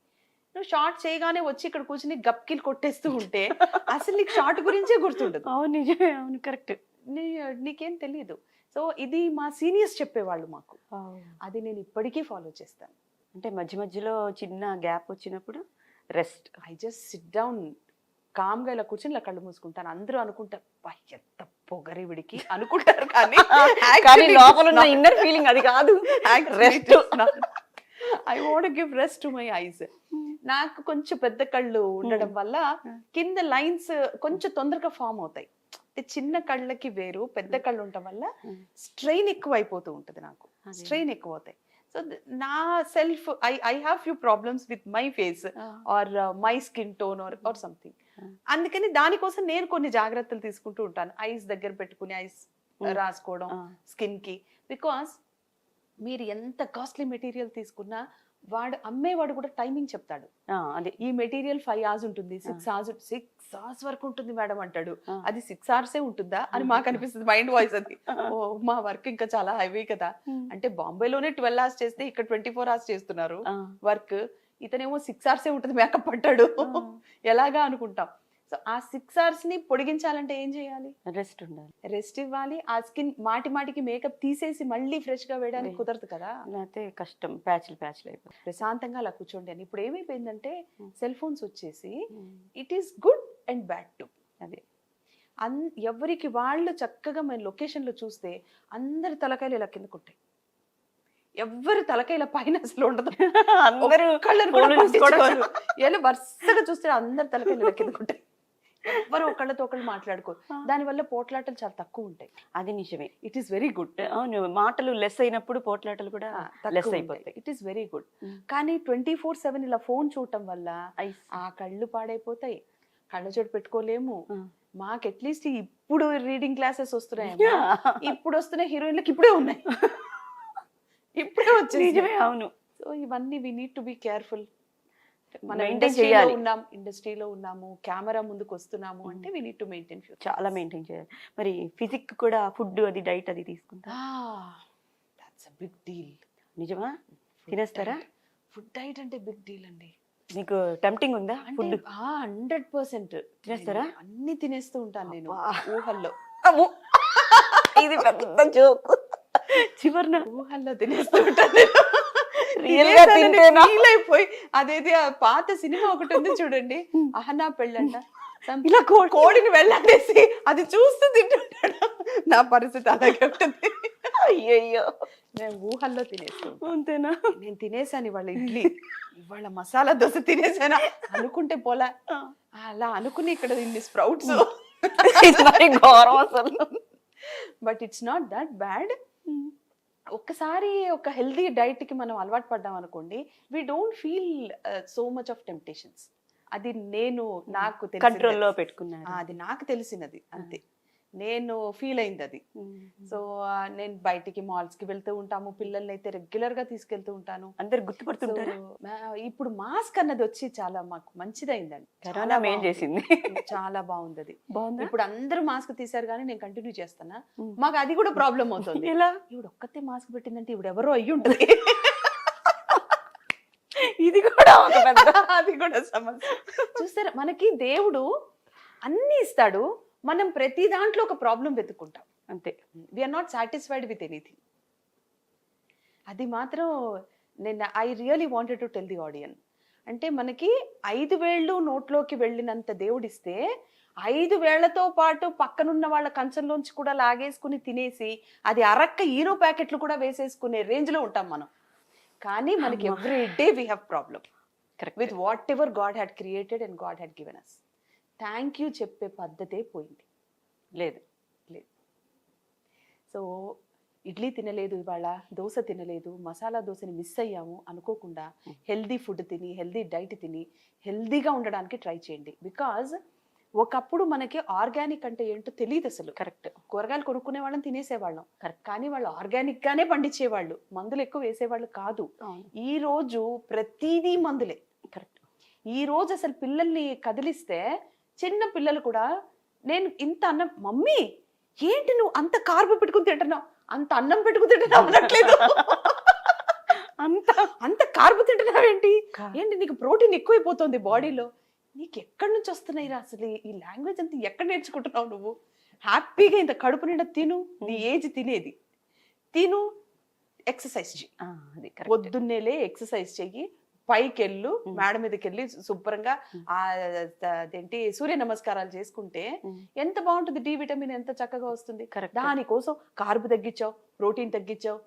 నువ్వు షార్ట్ చేయగానే వచ్చి ఇక్కడ కూర్చుని గప్కిల్ కొట్టేస్తూ ఉంటే అసలు నీకు షార్ట్ గురించే గుర్తుండదు. అవును, నిజమే, అవును, కరెక్ట్. నీకేం తెలియదు. సో ఇది మా సీనియర్స్ చెప్పేవాళ్ళు మాకు, అది నేను ఇప్పటికీ ఫాలో చేస్తాను. అంటే మధ్య మధ్యలో చిన్న గ్యాప్ వచ్చినప్పుడు rest. I just SIT down కామ్గా ఇలా కూర్చొని ఇలా కళ్ళు మూసుకుంటాను. అందరూ అనుకుంటారు ఎంత పొగరి విడికి అనుకుంటారు, కానీ కానీ లోపల ఉన్న ఇన్నర్ ఫీలింగ్ అది కాదు, rest. I want give rest to my eyes. నాకు కొంచెం పెద్ద కళ్ళు ఉండడం వల్ల కింద లైన్స్ కొంచెం తొందరగా ఫామ్ అవుతాయి. చిన్న కళ్ళకి వేరు, పెద్ద కళ్ళు ఉండటం వల్ల స్ట్రెయిన్ ఎక్కువ అయిపోతూ ఉంటుంది, నాకు స్ట్రెయిన్ ఎక్కువ అవుతాయి. సో నా self I have few problems with my face or my skin tone or something. అందుకని దానికోసం నేను కొన్ని జాగ్రత్తలు తీసుకుంటూ ఉంటాను. ఐస్ దగ్గర పెట్టుకుని ఐస్ రాసుకోవడం స్కిన్ కి. బికాస్ మీరు ఎంత కాస్ట్లీ మెటీరియల్ తీసుకున్నా వాడు అమ్మేవాడు కూడా టైమింగ్ చెప్తాడు. అదే ఈ మెటీరియల్ 5 hours ఉంటుంది, 6 hours వరకు ఉంటుంది మేడం అంటాడు. అది 6 hours ఉంటుందా అని మాకు అనిపిస్తుంది, మైండ్ వాయిస్ అది. ఓ మా వర్క్ ఇంకా చాలా హైవీ కదా. అంటే బాంబేలోనే 12 hours చేస్తే ఇక్కడ 24 hours చేస్తున్నారు వర్క్. ఇతనేమో 6 hours ఉంటుంది మేకప్ అంటాడు. ఎలాగా అనుకుంటాం. సో ఆ 6 hours ని పొడిగించాలంటే ఏం చేయాలి? రెస్ట్ ఉండాలి, రెస్ట్ ఇవ్వాలి. ఆ స్కిన్ మాటికి మేకప్ తీసేసి మళ్ళీ ఫ్రెష్ గా వేయడానికి కుదరదు కదా, లేకపోతే కష్టం, ప్యాచ్లు అయిపోతుంది. ప్రశాంతంగా అలా కూర్చోండి అని. ఇప్పుడు ఏమైపోయిందంటే సెల్ ఫోన్స్ వచ్చేసి it is good and bad to. అదే ఎవరికి వాళ్ళు చక్కగా మన లొకేషన్ లో చూస్తే అందరి తలకాయలు ఇలా కిందకుంటాయి, ఎవ్వరి తలకాయల పైన అసలు ఉండదు. అందరూ వరుసగా చూస్తే అందరి తలకాయలు ఇలా కిందకుంటాయి, ఎవ్వరు ఒకళ్ళతో ఒకళ్ళు మాట్లాడుకోరు. దానివల్ల పోట్లాటలు చాలా తక్కువ ఉంటాయి. అది నిజమే, ఇట్ ఈస్ వెరీ గుడ్. అవును, మాటలు లెస్ అయినప్పుడు పోట్లాటలు కూడా లెస్ అయిపోతాయి. It is very good. కానీ 24/7 ఇలా ఫోన్ చూడటం వల్ల ఆ కళ్ళు పాడైపోతాయి, కళ్ళ చోటు పెట్టుకోలేము. మాకు అట్లీస్ట్ ఇప్పుడు రీడింగ్ క్లాసెస్ వస్తున్నాయి, ఇప్పుడు వస్తున్న హీరోయిన్లకు ఇప్పుడే ఉన్నాయి, ఇప్పుడే వచ్చి. అవును. సో ఇవన్నీ we need to be careful. మనం ఇండస్ట్రీలో ఉన్నాము, కెమెరా ముందుకు వస్తున్నాము అంటే వి నీడ్ టు మెయింటైన్. చాలా మెయింటైన్ చేయాలి. మరి ఫిజిక్ కూడా, ఫుడ్ అది, డైట్ అది తీసుకుంటా? That's a big deal. నిజమా? తినేస్తారా? ఫుడ్ డైట్ అంటే బిగ్ డీల్ అండి. మీకు టెంప్టింగ్ ఉందా? ఫుడ్ 100% తినేస్తారా? అన్ని తినేస్తూ ఉంటాను నేను ఊహల్లో. ఇది పెద్ద జోక్. చివరిన ఊహల్లో తినేస్తూ ఉంటాను. అయిపోయి అదేది ఆ పాత సినిమా ఒకటి ఉంది చూడండి, అహనా పెళ్ళంట, ఇలా కోడిని వెళ్ళేసి అది చూస్తూ తింటుంటాడు. నా పరిస్థితి అలాగే ఉంటుంది. అయ్యయ్యో, నేను ఊహల్లో తినేస్తాను. అంతేనా? నేను తినేసాను ఇవాళ ఇడ్లీ, ఇవాళ మసాలా దోశ తినేసానా అనుకుంటే పోలా, అలా అనుకుని ఇక్కడ ఇన్ని sprouts. But it's not that bad. ఒక్కసారి ఒక హెల్దీ డైట్ కి మనం అలవాటు పడ్డాం అనుకోండి, we don't feel so much of temptations. అది నేను నాకు కంట్రోల్లో పెట్టుకున్నాను, అది నాకు తెలిసినది అంతే, నేను ఫీల్ అయింది అది. సో నేను బయటికి మాల్స్ కి వెళ్తూ ఉంటాము, పిల్లల్ని అయితే రెగ్యులర్ గా తీసుకెళ్తూ ఉంటాను. అందరు గుర్తుపడుతుంటారు. ఇప్పుడు మాస్క్ అన్నది వచ్చి చాలా మాకు మంచిదైందండి, కరోనా మేం చేసింది, చాలా బాగుంది అది. ఇప్పుడు అందరూ మాస్క్ తీసారు కానీ నేను కంటిన్యూ చేస్తానా, మాకు అది కూడా ప్రాబ్లం అవుతుంది. ఇలా ఇప్పుడు ఒక్కతే మాస్క్ పెట్టిందంటే ఇప్పుడు ఎవరో అయ్యి ఉంటుంది. ఇది కూడా అది కూడా సమస్య. చూస్తారా, మనకి దేవుడు అన్ని ఇస్తాడు, మనం ప్రతి దాంట్లో ఒక ప్రాబ్లం వెతుక్కుంటాం అంతే. We're not satisfied with anything. అది మాత్రం నేను I really wanted to tell the audience. అంటే మనకి 5 వేళ్ళు నోట్లోకి వెళ్ళినంత దేవుడిస్తే 5 వేళ్లతో పాటు పక్కనున్న వాళ్ళ కంచంలోంచి కూడా లాగేసుకుని తినేసి అది అరక్క హీరో ప్యాకెట్లు కూడా వేసేసుకునే రేంజ్ లో ఉంటాం మనం. కానీ మనకి every day we have problem with whatever God had created and God had given us. Thank you చెప్పే పద్ధతే పోయింది, లేదు. సో ఇడ్లీ తినలేదు ఇవాళ, దోశ తినలేదు, మసాలా దోశని మిస్ అయ్యాము అనుకోకుండా హెల్దీ ఫుడ్ తిని, హెల్దీ డైట్ తిని హెల్దీగా ఉండడానికి ట్రై చేయండి. బికాజ్ ఒకప్పుడు మనకి ఆర్గానిక్ అంటే ఏంటో తెలియదు అసలు. కరెక్ట్. కూరగాయలు కొనుక్కునే వాళ్ళని తినేసేవాళ్ళం, కానీ వాళ్ళు ఆర్గానిక్ గానే పండించేవాళ్ళు, మందులు ఎక్కువ వేసేవాళ్ళు కాదు. ఈ రోజు ప్రతిదీ మందులే. కరెక్ట్. ఈ రోజు అసలు పిల్లల్ని కదిలిస్తే చిన్న పిల్లలు కూడా, నేను ఇంత అన్నం, మమ్మీ ఏంటి నువ్వు అంత కార్బు పెట్టుకుని తింటున్నావు, అంత అన్నం పెట్టుకుని తింటున్నావు అనట్లేదు, అంత కార్బు తింటున్నావు ఏంటి, నీకు ప్రోటీన్ ఎక్కువైపోతుంది బాడీలో, నీకు ఎక్కడి నుంచి వస్తున్నాయి రా అసలు ఈ లాంగ్వేజ్ అంతా ఎక్కడ నేర్చుకుంటున్నావు నువ్వు హ్యాపీగా ఇంత కడుపు నిండా తిను, నీ ఏజ్ తినేది తిను, ఎక్సర్సైజ్ చెయ్యి, అది correct. పొద్దున్నేలే ఎక్సర్సైజ్ చెయ్యి, పైకి వెళ్ళు, మేడ మీదకి వెళ్ళి శుభ్రంగా అదేంటి సూర్య నమస్కారాలు చేసుకుంటే ఎంత బాగుంటుంది, డి విటమిన్ ఎంత చక్కగా వస్తుంది. Correct. దానికోసం కార్బ్ తగ్గించావు, ప్రోటీన్ తగ్గించావు,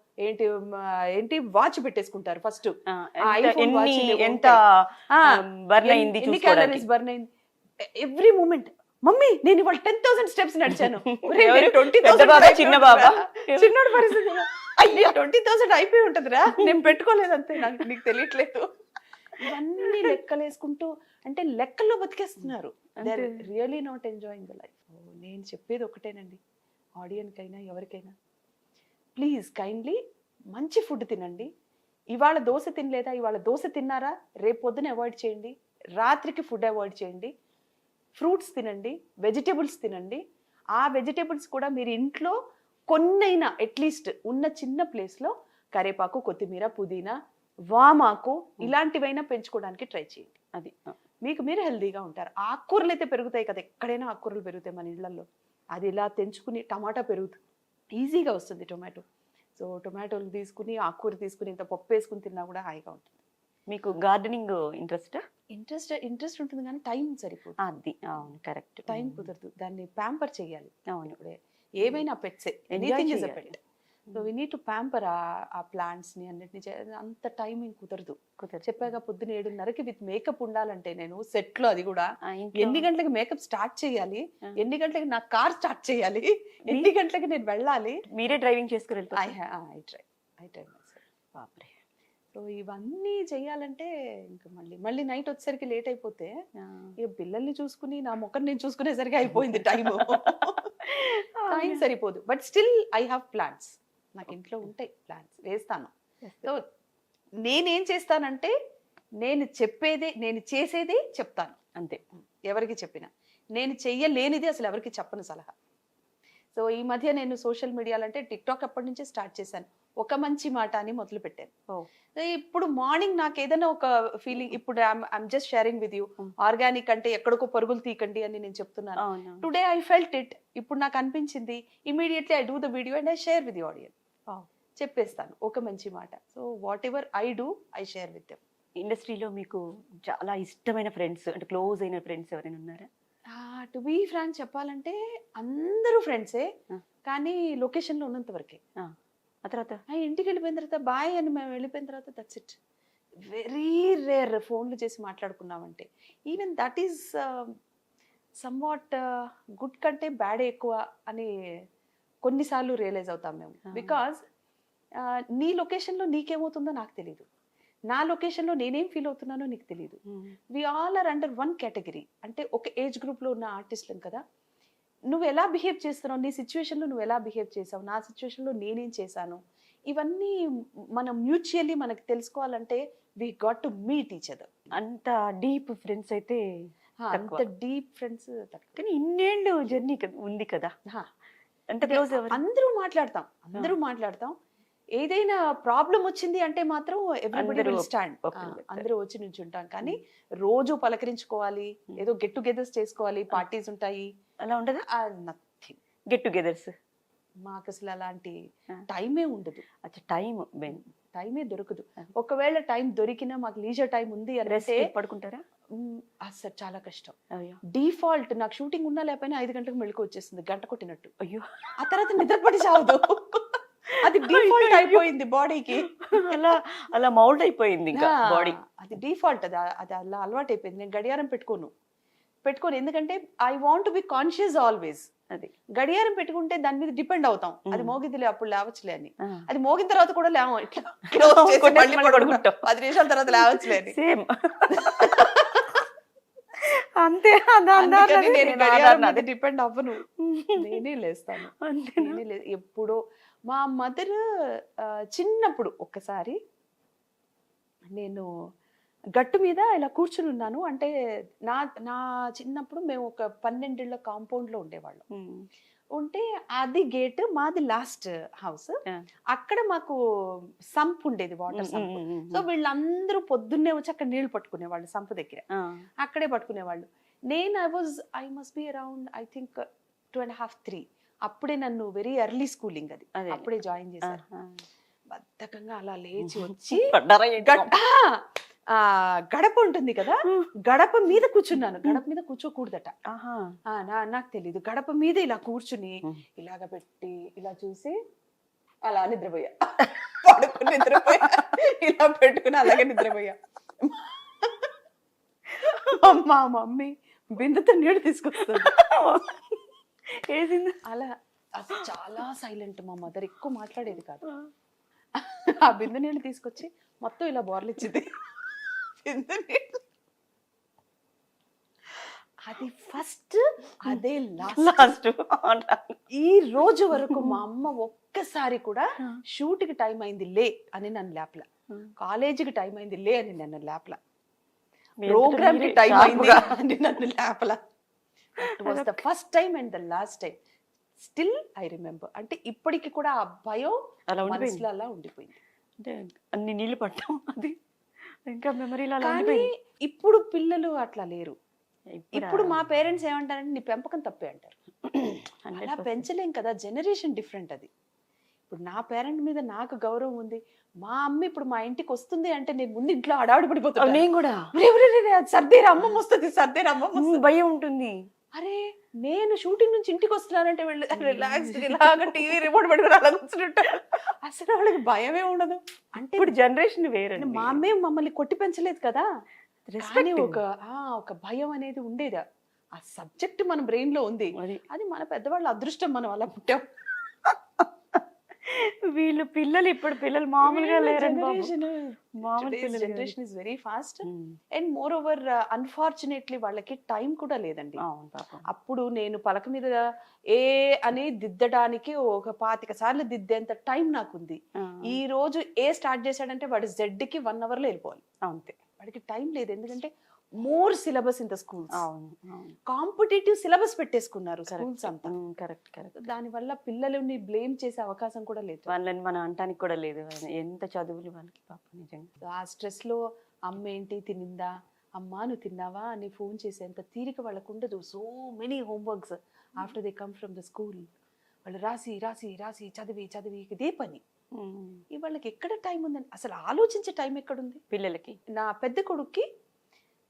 ఏంటి వాచ్ పెట్టేసుకుంటారు ఫస్ట్, ఎంత బర్న్ అయింది ఎన్ని చూసుకోవడానికి. క్యాలరీస్ బర్న్ అయింది ఎవ్రీ మూమెంట్. మమ్మీ నేను ఇవాళ 10,000 స్టెప్స్ నడిచాను. ఎవరు? 20,000 పెద్ద బాబా, చిన్న బాబా? చిన్నోడి పరిస్థితి 20,000 అయిపోయి ఉంటదిరా, నేను పెట్టుకోలేదు అంతే, నీకు తెలియట్లేదు. ఇవన్నీ లెక్కలేసుకుంటూ అంటే లెక్కల్లో బతికేస్తున్నారు. They are really not enjoying the life. నేను చెప్పేది ఒకటేనండి, ఆడియన్కైనా ఎవరికైనా, ప్లీజ్ కైండ్లీ మంచి ఫుడ్ తినండి. ఇవాళ దోశ తినలేదా, ఇవాళ దోశ తిన్నారా, రేపు పొద్దున అవాయిడ్ చేయండి, రాత్రికి ఫుడ్ అవాయిడ్ చేయండి. ఫ్రూట్స్ తినండి, వెజిటేబుల్స్ తినండి. ఆ వెజిటేబుల్స్ కూడా మీరు ఇంట్లో కొన్నైనా అట్లీస్ట్ ఉన్న చిన్న ప్లేస్లో కరేపాకు, కొత్తిమీర, పుదీనా, వామాకు ఇలాంటివైనా పెంచుకోవడానికి ట్రై చేయండి. అది మీకు మీరు హెల్దీగా ఉంటారు. ఆకుకూరలు అయితే పెరుగుతాయి కదా, ఎక్కడైనా ఆకుకూరలు పెరుగుతాయి మన ఇళ్లలో. అది ఇలా తెంచుకుని, టమాటా పెరుగుతుంది, ఈజీగా వస్తుంది టొమాటో. సో టొమాటోలు తీసుకుని, ఆకుకూర తీసుకుని, ఇంత పప్పు వేసుకుని తిన్నా కూడా హాయిగా ఉంటుంది. మీకు గార్డెనింగ్ ఇంట్రెస్ట్ ఇంట్రెస్ట్ ఉంటుంది కానీ టైం సరిపోదు. అది అవును కరెక్ట్. టైం కుదరదు, దాన్ని ప్యాంపర్ చేయాలి. అవును, ఇప్పుడే ఏమైనా పెట్సే, anything is a pet. So we need to pamper ఆ ప్లాంట్స్ ని అన్నిటిని. అంత టైమింగ్ కుదరదు. చెప్పాక పొద్దున 7:30కి విత్ మేకప్ ఉండాలంటే నేను సెట్ లో, అది కూడా ఎన్ని గంటలకి మేకప్ స్టార్ట్ చేయాలి, ఎన్ని గంటలకి నా కార్ స్టార్ట్ చేయాలి, ఎన్ని గంటలకి నేను వెళ్ళాలి. మీరే డ్రైవింగ్ చేసుకుని ఐ ట్రై బాప్రే. సో ఇవన్నీ చెయ్యాలంటే ఇంకా మళ్ళీ నైట్ వచ్చేసరికి లేట్ అయిపోతే ఇక పిల్లల్ని చూసుకుని నా ముఖం నేను చూసుకునేసరికి అయిపోయింది టైం. టైం సరిపోదు. But still I have plans. నాకు ఇంట్లో ఉంటాయి ప్లాన్స్, వేస్తాను. సో నేనేం చేస్తానంటే నేను చేసేది చెప్తాను అంతే. ఎవరికి చెప్పినా నేను చెయ్యలేనిది అసలు ఎవరికి చెప్పను సలహా. సో ఈ మధ్య నేను సోషల్ మీడియాలో అంటే టిక్టాక్ అప్పటి నుంచే స్టార్ట్ చేశాను. ఒక మంచి మాట అని మొదలు పెట్టాను. ఇప్పుడు మార్నింగ్ నాకు ఏదైనా ఒక ఫీలింగ్, ఇప్పుడు I'm just sharing with you, organic అంటే ఎక్కడికో పరుగులు తీకండి అని నేను చెప్తున్నాను. Today I felt it. ఇప్పుడు నాకు అనిపించింది, immediately I do the video and I share with the audience. చెప్పేస్తాను ఒక మంచి మాట. So what ever I do I share with them. ఇండస్ట్రీలో మీకు చాలా ఇష్టమైన ఫ్రెండ్స్ అంటే క్లోజ్ అయిన ఫ్రెండ్స్ ఎవరైనా ఉన్నారా? టు బీ ఫ్రాంక్ చెప్పాలంటే అందరూ ఫ్రెండ్సే, కానీ లొకేషన్లో ఉన్నంత వరకే. ఆ తర్వాత ఇంటికి వెళ్ళిపోయిన తర్వాత బాయ్ అని మేము వెళ్ళిపోయిన తర్వాత దట్స్ ఇట్. వెరీ రేర్ ఫోన్లు చేసి మాట్లాడుకున్నామంటే. Even that is somewhat good కంటే బ్యాడ్ ఎక్కువ అని కొన్నిసార్లు రియలైజ్ అవుతాం మేము. బికాజ్ నీ లొకేషన్లో నీకేమవుతుందో నాకు తెలీదు, నా లొకేషన్లో నేనేం ఫీల్ అవుతున్నానో నీకు తెలియదు. We all are under one category. అంటే ఒక ఏజ్ గ్రూప్లో ఉన్న ఆర్టిస్టులం కదా. నువ్వు ఎలా బిహేవ్ చేస్తున్నావు, నీ సిచ్యువేషన్లో నువ్వు ఎలా బిహేవ్ చేసావు, నా సిచ్యువేషన్లో నేనేం చేశాను, ఇవన్నీ మనం మ్యూచువల్లీ మనకు తెలుసుకోవాలంటే we got to meet each other. అంత డీప్ ఫ్రెండ్స్ అయితే అంత డీప్ ఫ్రెండ్స్. కానీ ఇన్నేళ్ళు జర్నీ ఉంది కదా, అంత క్లోజ్ అందరూ మాట్లాడతాం. ఏదైనా ప్రాబ్లం వచ్చింది అంటే మాత్రం ఎవ్రీబడి విల్ స్టాండ్, అందరూ వచ్చి నుంచుంటాం. కానీ రోజు పలకరించుకోవాలి, ఏదో గెట్ టుగెదర్స్ చేసుకోవాలి, పార్టీస్ ఉంటాయి, అలా ఉండదు. నథింగ్. గెట్ టుగెదర్స్ మాకు అసలు అలాంటి టైమే ఉండదు. టైమే దొరకదు. ఒకవేళ టైం దొరికినా మాకు లీజర్ టైం ఉంది అంటే పడుకుంటారా? అసలు చాలా కష్టం. డిఫాల్ట్ నాకు షూటింగ్ ఉన్నా లేకపోయినా 5 గంటలకు మెళుకు వచ్చేస్తుంది, గంట కొట్టినట్టు. అయ్యో, ఆ తర్వాత నిద్రపడి చావదు. అది డిఫాల్ట్ అయిపోయింది బాడీకి. అలా మౌల్డ్ అయిపోయింది బాడీ. అది డిఫాల్ట్, అది అలా అలవాటు అయిపోయింది. నేను గడియారం పెట్టుకోను, ఎందుకంటే I want be conscious always. అది గడియారం పెట్టుకుంటే దాని మీద డిపెండ్ అవుతాం, అది మోగిదిలే అప్పుడు లేవచ్చులే అని. అది మోగిన తర్వాత కూడా లేవం, 10 నిమిషాల తర్వాత లేవచ్చులే అని. సేమ్ అంతే. నేను గడియారం మీద డిపెండ్ అవ్వను, నేనే లేస్తాను. ఎప్పుడో మా మదర్ చిన్నప్పుడు ఒక్కసారి నేను గట్టు మీద ఇలా కూర్చుని ఉన్నాను. అంటే నా చిన్నప్పుడు మేము ఒక 12 ఇళ్ల కాంపౌండ్ లో ఉండేవాళ్ళం. ఉంటే అది గేట్ మాది లాస్ట్ హౌస్. అక్కడ మాకు సంప్ ఉండేది, వాటర్ సంప్. సో వీళ్ళందరూ పొద్దున్నే వచ్చి అక్కడ నీళ్లు పట్టుకునేవాళ్ళు సంప్ దగ్గర, అక్కడే పట్టుకునేవాళ్ళు. నేను I must be around I think 2.5, 3 అప్పుడే నన్ను వెరీ ఎర్లీ స్కూలింగ్ అది, అదే. అప్పుడే జాయిన్ చేశారు. బద్ధకంగా అలా లేచి వచ్చి పడ్డారా ఏంటి? గడప ఉంటుంది కదా, గడప మీద కూర్చున్నాను. గడప మీద కూర్చోకూడదట. ఆహా. నాకు తెలీదు. గడప మీద ఇలా కూర్చుని ఇలాగ పెట్టి ఇలా చూసి అలా నిద్రపోయా. పడుకుని నిద్రపోయా, ఇలా పెట్టుకుని అలాగే నిద్రపోయా. మా మమ్మీ బిందెతో నీళ్ళు తీసుకొస్తుంది. అలా అది చాలా సైలెంట్. మా మదర్ ఎక్కువ మాట్లాడేది కాదు. ఆ బిందె నీళ్ళు తీసుకొచ్చి మొత్తం ఇలా బోర్లు ఇచ్చింది. బిందె నీళ్ళు అది ఫస్ట్, అదే లాస్ట్. ఈ రోజు వరకు మా అమ్మ ఒక్కసారి కూడా షూట్ కి టైం అయింది లే అని నన్ను లేపల, కాలేజీకి టైం అయింది లే అని నన్ను లేపల, ప్రోగ్రామ్ కి టైం అయింది అని నన్ను లేపల. It was the first time and the last time. Still I remember. అంటే ఇప్పటికి కూడా ఆ భయం మనసులో అలా ఉండిపోయింది. అంటే అన్ని నీళ్లు పట్టాం, అది ఇంకా మెమరీలో. కానీ ఇప్పుడు పిల్లలు అట్లా లేరు. ఇప్పుడు మా పేరెంట్స్ ఏమంటారంటే నీ పెంపకం తప్పే అంటారు. అలా పెంచలేం కదా, జనరేషన్ డిఫరెంట్ అది. ఇప్పుడు నా పేరెంట్ మీద నాకు గౌరవం ఉంది. మా అమ్మ ఇప్పుడు మా ఇంటికి వస్తుంది అంటే నేను ముందు ఇంట్లో అడావిడి పడిపోతాను. నేను కూడా సర్దేరా అమ్మమ్మ వస్తుంది, సర్దేరా అమ్మమ్మ భయం ఉంటుంది. అరే నేను షూటింగ్ నుంచి ఇంటికి వస్తున్నానంటే వెళ్ళి రిలాక్స్ ఇలాగా టీవీ రిమోట్ పెట్టుకుని అలా కూర్చుంటారు. అసలు వాళ్ళకి భయమే ఉండదు. అంటే ఇప్పుడు జనరేషన్ వేరే. మా అమ్మే మమ్మల్ని కొట్టి పెంచలేదు కదా, కానీ ఒక భయం అనేది ఉండేది. ఆ సబ్జెక్ట్ మన బ్రెయిన్ లో ఉంది. అది మన పెద్దవాళ్ళ అదృష్టం, మనం అలా పుట్టాం. వీళ్ళు పిల్లలు, ఇప్పుడు పిల్లలు మామూలుగా లేరు. Generation is very fast and more over unfortunately వాళ్ళకి టైం కూడా లేదండి. అప్పుడు నేను పలక మీద ఏ అని దిద్దడానికి ఒక 25 సార్లు దిద్దేంత టైం నాకుంది. ఈ రోజు ఏ స్టార్ట్ చేశాడంటే వాడు జెడ్ కి 1 hour లో వెళ్ళిపోవాలి అంతే. వాడికి టైం లేదు, ఎందుకంటే more syllabus in the schools. Competitive syllabus పెట్టేసుకున్నారు స్కూల్స్ అంతా. కరెక్ట్. దాని వల్ల పిల్లలని బ్లేమ్ చేసే అవకాశం కూడా లేదు, వాళ్ళని మనం అంటానికి కూడా లేదు. ఎంత చదువులు వాళ్ళకి పాప నిజంగా. ఆ స్ట్రెస్ లో అమ్మ ఏంటి తినిందా, అమ్మా నువ్వు తిన్నావా అని ఫోన్ చేసేంత తీరిక వాళ్ళకు ఉండదు. So many homeworks after they come from the school. వాళ్ళు రాసి రాసి రాసి చదివి చదివి ఇదే పని. వాళ్ళకి ఎక్కడ టైం ఉందని అసలు ఆలోచించే టైం ఎక్కడుంది పిల్లలకి. నా పెద్ద కొడుక్కి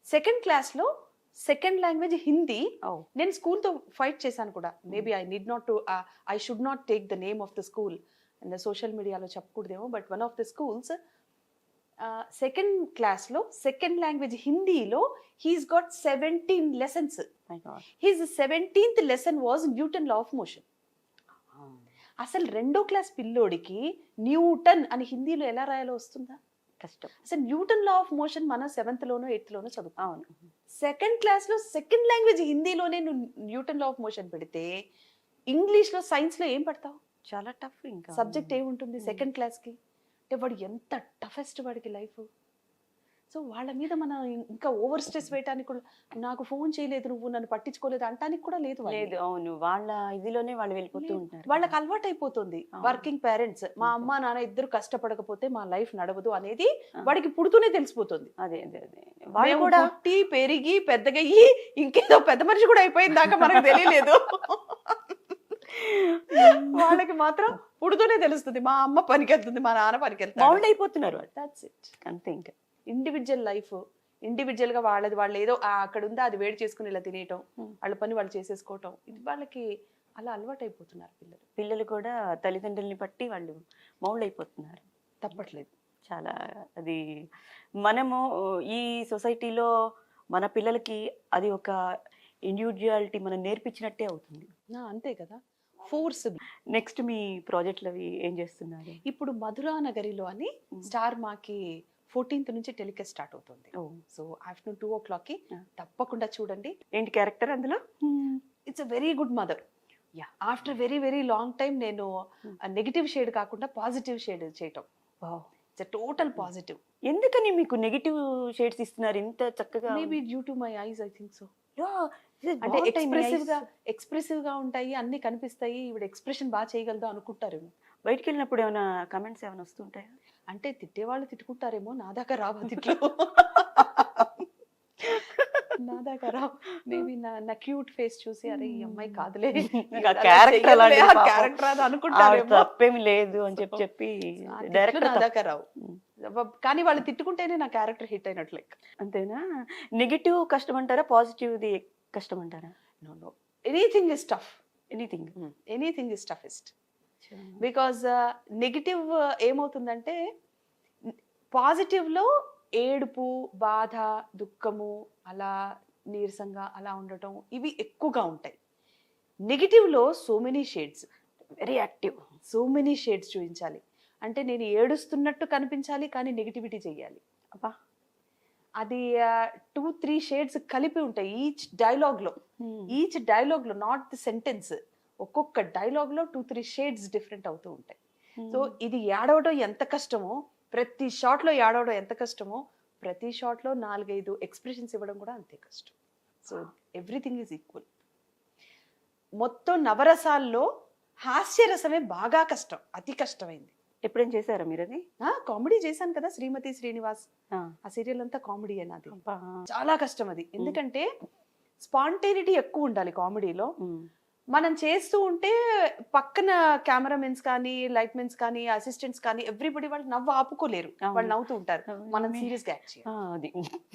2nd class లో సెకండ్ లాంగ్వేజ్ హిందీ. నేను స్కూల్తో ఫైట్ చేశాను కూడా. Maybe I should not take the name of the school and social మీడియాలో చెప్పకూడదేమో, but one of the schools 2nd class లో సెకండ్ లాంగ్వేజ్ హిందీలో he's got 17 lessons. His 17th lesson was Newton law of motion. అసలు 2వ class పిల్లోడికి Newton అని హిందీలో ఎలా రాయాలో వస్తుందా? కష్టం. అసలు న్యూటన్ లా ఆఫ్ మోషన్ మనం 7th లోనో 8th లోనో చదువుతాం. 2nd class లో సెకండ్ లాంగ్వేజ్ హిందీలోనే నువ్వు న్యూటన్ లా ఆఫ్ మోషన్ పెడితే ఇంగ్లీష్ లో సైన్స్ లో ఏం పడతావు? చాలా టఫ్. ఇంకా సబ్జెక్ట్ ఏముంటుంది 2nd class కి? అంటే వాడు ఎంత టఫెస్ట్ వాడికి లైఫ్. సో వాళ్ళ మీద మనం ఇంకా ఓవర్ స్ట్రెస్ వేయటానికి కూడా, నాకు ఫోన్ చేయలేదు నువ్వు, నన్ను పట్టించుకోలేదు అంటానికి కూడా లేదు. అవును, వాళ్ళ ఇదిలోనే వాళ్ళు వెళ్ళిపోతూ ఉంటారు. వాళ్ళకి అలవాటు అయిపోతుంది. వర్కింగ్ పేరెంట్స్, మా అమ్మ నాన్న ఇద్దరు కష్టపడకపోతే మా లైఫ్ నడవదు అనేది వాడికి పుడుతూనే తెలిసిపోతుంది. అదే వాళ్ళు కూడా పుట్టి పెరిగి పెద్దగయ్యి ఇంకేదో పెద్ద మనిషి కూడా అయిపోయింది దాకా మనకు తెలియలేదు. వాళ్ళకి మాత్రం పుడుతూనే తెలుస్తుంది మా అమ్మ పనికి వెళ్తుంది, మా నాన్న పనికి వెళ్తుంది. మౌల్డ్ అయిపోతున్నారు. దట్స్ ఇట్, అంతే. ఇంకా ఇండివిజువల్ లైఫ్ ఇండివిజువల్ గా వాళ్ళది వాళ్ళు ఏదో అక్కడ ఉందా అది వేడి చేసుకుని ఇలా తినేయటం, వాళ్ళ పని వాళ్ళు చేసేసుకోవటం, ఇది వాళ్ళకి అలా అలవాటు అయిపోతున్నారు పిల్లలు కూడా తల్లిదండ్రుల్ని బట్టి వాళ్ళు మౌల్డ్ అయిపోతున్నారు. తప్పట్లేదు. చాలా అది మనము ఈ సొసైటీలో మన పిల్లలకి అది ఒక ఇండివిజువాలిటీ మనం నేర్పించినట్టే అవుతుంది. అంతే కదా. ఫోర్స్. నెక్స్ట్ మీ ప్రాజెక్టులు అవి ఏం చేస్తున్నారు? ఇప్పుడు మధురా నగరిలో అని స్టార్ మాకి 14th నుంచి టెలికాస్ట్ స్టార్ట్ అవుతుంది. సో ఆఫ్టర్నూన్ 2 o'clock కి తప్పకుండా చూడండి. ఏంటి క్యారెక్టర్ అందులో? It's a very good mother. After very very long time నేను నెగిటివ్ షేడ్ కాకుండా పాజిటివ్ షేడ్ చేయటం. It's a total positive. ఎందుకని మీకు నెగిటివ్ షేడ్స్ ఇస్తున్నారు ఇంత చక్కగా? Maybe due to my eyes, I think so. అంటే ఎక్స్ప్రెసివ్ గా ఉంటాయి, అన్ని కనిపిస్తాయి, ఈవిడ ఎక్స్ప్రెషన్ బాగా చేయగలదు అనుకుంటారేమో. బయటికి వెళ్ళినప్పుడు ఏమైనా కమెంట్స్ ఏమైనా వస్తుంటాయా? అంటే తిట్టేవాళ్ళు తిట్టుకుంటారేమో, నా దాకా రావా తిట్లు. నా దాకా రావు. మేబీ నా క్యూట్ ఫేస్ చూసి అరే ఈ అమ్మాయి కాదులే ఇంకా క్యారెక్టర్ అలాంటిది పాపం. క్యారెక్టర్ అది ఆవిడ అనుకుంటారు. తప్పేమి లేదు అని చెప్పి డైరెక్ట్ నా దాకా రావు. కానీ వాళ్ళు తిట్టుకుంటేనే నా క్యారెక్టర్ హిట్ అయినట్లు లెక్క. అంతేనా? నెగిటివ్ కష్టం అంటారా, పాజిటివ్ది కష్టం అంటారా? Know anything is tough. Anything is toughest. Because negative ఏమవుతుందంటే పాజిటివ్లో ఏడుపు, బాధ, దుఃఖము, అలా నీరసంగా అలా ఉండటం ఇవి ఎక్కువగా ఉంటాయి. నెగిటివ్లో so many shades, very active. So many shades చూపించాలి. అంటే నేను ఏడుస్తున్నట్టు కనిపించాలి కానీ నెగిటివిటీ చెయ్యాలి. అబ్బా, అది 2-3 షేడ్స్ కలిపి ఉంటాయి ఈచ్ డైలాగ్లో. ఈచ్ డైలాగ్లో, నాట్ ది సెంటెన్స్, ఒక్కొక్క డైలాగ్లో 2-3 షేడ్స్ డిఫరెంట్ అవుతూ ఉంటాయి. సో ఇది ఏడవడం ఎంత కష్టమో, ప్రతి షాట్లో ఏడవడం ఎంత కష్టమో, ప్రతి షాట్లో 4-5 ఎక్స్ప్రెషన్స్ ఇవ్వడం కూడా అంతే కష్టం. So everything is equal. మొత్తం నవరసాల్లో హాస్యరసమే బాగా కష్టం, అతి కష్టమైంది. ఎప్పుడేం చేశారా మీరు అది? కామెడీ చేశాను కదా, శ్రీమతి శ్రీనివాస్. ఆ సీరియల్ అంతా కామెడీ నాది. చాలా కష్టం అది. ఎందుకంటే స్పాంటేనిటీ ఎక్కువ ఉండాలి కామెడీలో. మనం చేస్తూ ఉంటే పక్కన కెమెరామెన్స్ కానీ, లైట్ మెన్స్ కానీ, అసిస్టెంట్స్ కానీ ఎవ్రీబడి వాళ్ళు నవ్వు ఆపుకోలేరు. వాళ్ళు నవ్వుతూ ఉంటారు. మనం సీరియస్ గా యాక్ట్ చేయాలి. అది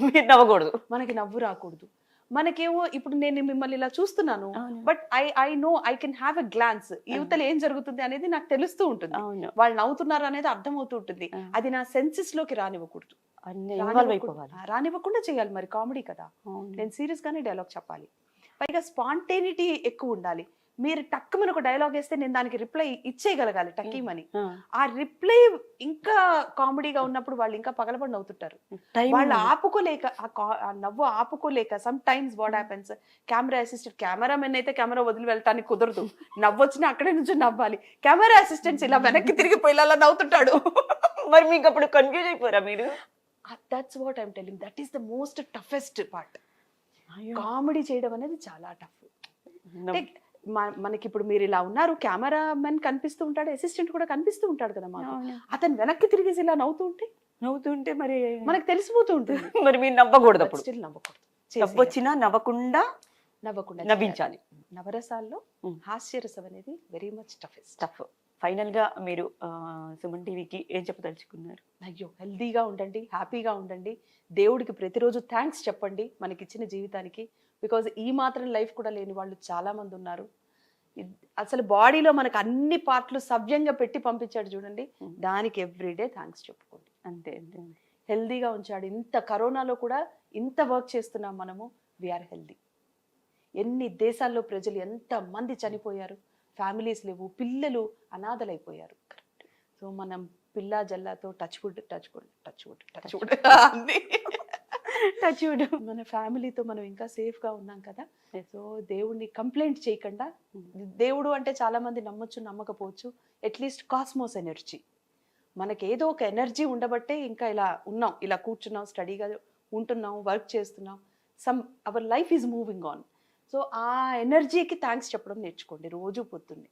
మీరు నవ్వకూడదు, మనకి నవ్వు రాకూడదు. మనకేమో ఇప్పుడు నేను మిమ్మల్ని ఇలా చూస్తున్నాను, but I know I can have a glance, యువతలు ఏం జరుగుతుంది అనేది నాకు తెలుస్తూ ఉంటుంది. వాళ్ళు నవ్వుతున్నారు అనేది అర్థమవుతూ ఉంటుంది. అది నా సెన్సెస్ లోకి రానివ్వకూడదు, రానివ్వకుండా చేయాలి. మరి కామెడీ కదా, నేను సీరియస్ గానే డైలాగ్ చెప్పాలి. పైగా స్పాంటేనిటీ ఎక్కువ ఉండాలి. మీరు టక్కుమని ఒక డైలాగ్ వేస్తే నేను దానికి రిప్లై ఇచ్చేయగలగాలి టక్కీమని. ఆ రిప్లై ఇంకా కామెడీగా ఉన్నప్పుడు వాళ్ళు ఇంకా పగలబడి నవ్వుతుంటారు. వాళ్ళు ఆపుకోలేక, ఆ నవ్వు ఆపుకోలేక, sometimes what happens, camera assistant, cameraman అయితే కెమెరా వదిలి వెళ్ళటానికి కుదరదు, నవ్వొచ్చినా అక్కడే నుంచి నవ్వాలి. కెమెరా అసిస్టెంట్స్ ఇలా వెనక్కి తిరిగిపోయి ఇలా నవ్వుతుంటాడు. మరి మీకు అప్పుడు కన్ఫ్యూజ్ అయిపోరా మీరు? That's what I'm telling, that is the most toughest part. Comedy చేయడం అనేది చాలా టఫ్. మనకి ఇప్పుడు మీరు ఇలా ఉన్నారు, కెమెరామెన్ కనిపిస్తూ ఉంటాడు, అసిస్టెంట్ కూడా కనిపిస్తూ ఉంటాడు కదా మాకు. అతను వెనక్కి తిరిగేసి ఇలా నవ్వుతుంటే మరి మనకు తెలిసిపోతూ ఉంటుంది. మరి మీరు నవ్వకూడదు, అప్పుడు స్టిల్ నవ్వకూడదు. నవ్వొచ్చినా నవ్వకుండా నవ్వించాలి. నవరసాల్లో హాస్యరసం అనేది వెరీ మచ్ టఫ్. ఫైనల్ గా మీరు సుమన్ టీవీకి ఏం చెప్పదలుచుకున్నారు? అయ్యో, హెల్దీగా ఉండండి, హ్యాపీగా ఉండండి, దేవుడికి ప్రతిరోజు థ్యాంక్స్ చెప్పండి మనకిచ్చిన జీవితానికి. బికాజ్ ఈ మాత్రం లైఫ్ కూడా లేని వాళ్ళు చాలా మంది ఉన్నారు. అసలు బాడీలో మనకు అన్ని పార్ట్లు సవ్యంగా పెట్టి పంపించాడు చూడండి, దానికి ఎవ్రీడే థ్యాంక్స్ చెప్పుకోండి. అంతే. హెల్దీగా ఉంచాడు. ఇంత కరోనాలో కూడా ఇంత వర్క్ చేస్తున్నాం మనము, వీఆర్ హెల్దీ. ఎన్ని దేశాల్లో ప్రజలు ఎంత మంది చనిపోయారు, ఫ్యామిలీస్ లేవు, పిల్లలు అనాథలైపోయారు. సో మనం పిల్ల జల్లాతో టచ్ వుడ్ మన ఫ్యామిలీతో మనం ఇంకా సేఫ్ గా ఉన్నాం కదా. సో దేవుడిని కంప్లైంట్ చేయకుండా, దేవుడు అంటే చాలా మంది నమ్మొచ్చు నమ్మకపోవచ్చు, అట్లీస్ట్ కాస్మోస్ ఎనర్జీ, మనకేదో ఒక ఎనర్జీ ఉండబట్టే ఇంకా ఇలా ఉన్నాం, ఇలా కూర్చున్నాం, స్టడీగా ఉంటున్నాం, వర్క్ చేస్తున్నాం. Our life is moving on. So ఆ ఎనర్జీకి థ్యాంక్స్ చెప్పడం నేర్చుకోండి రోజు పొద్దున్నే.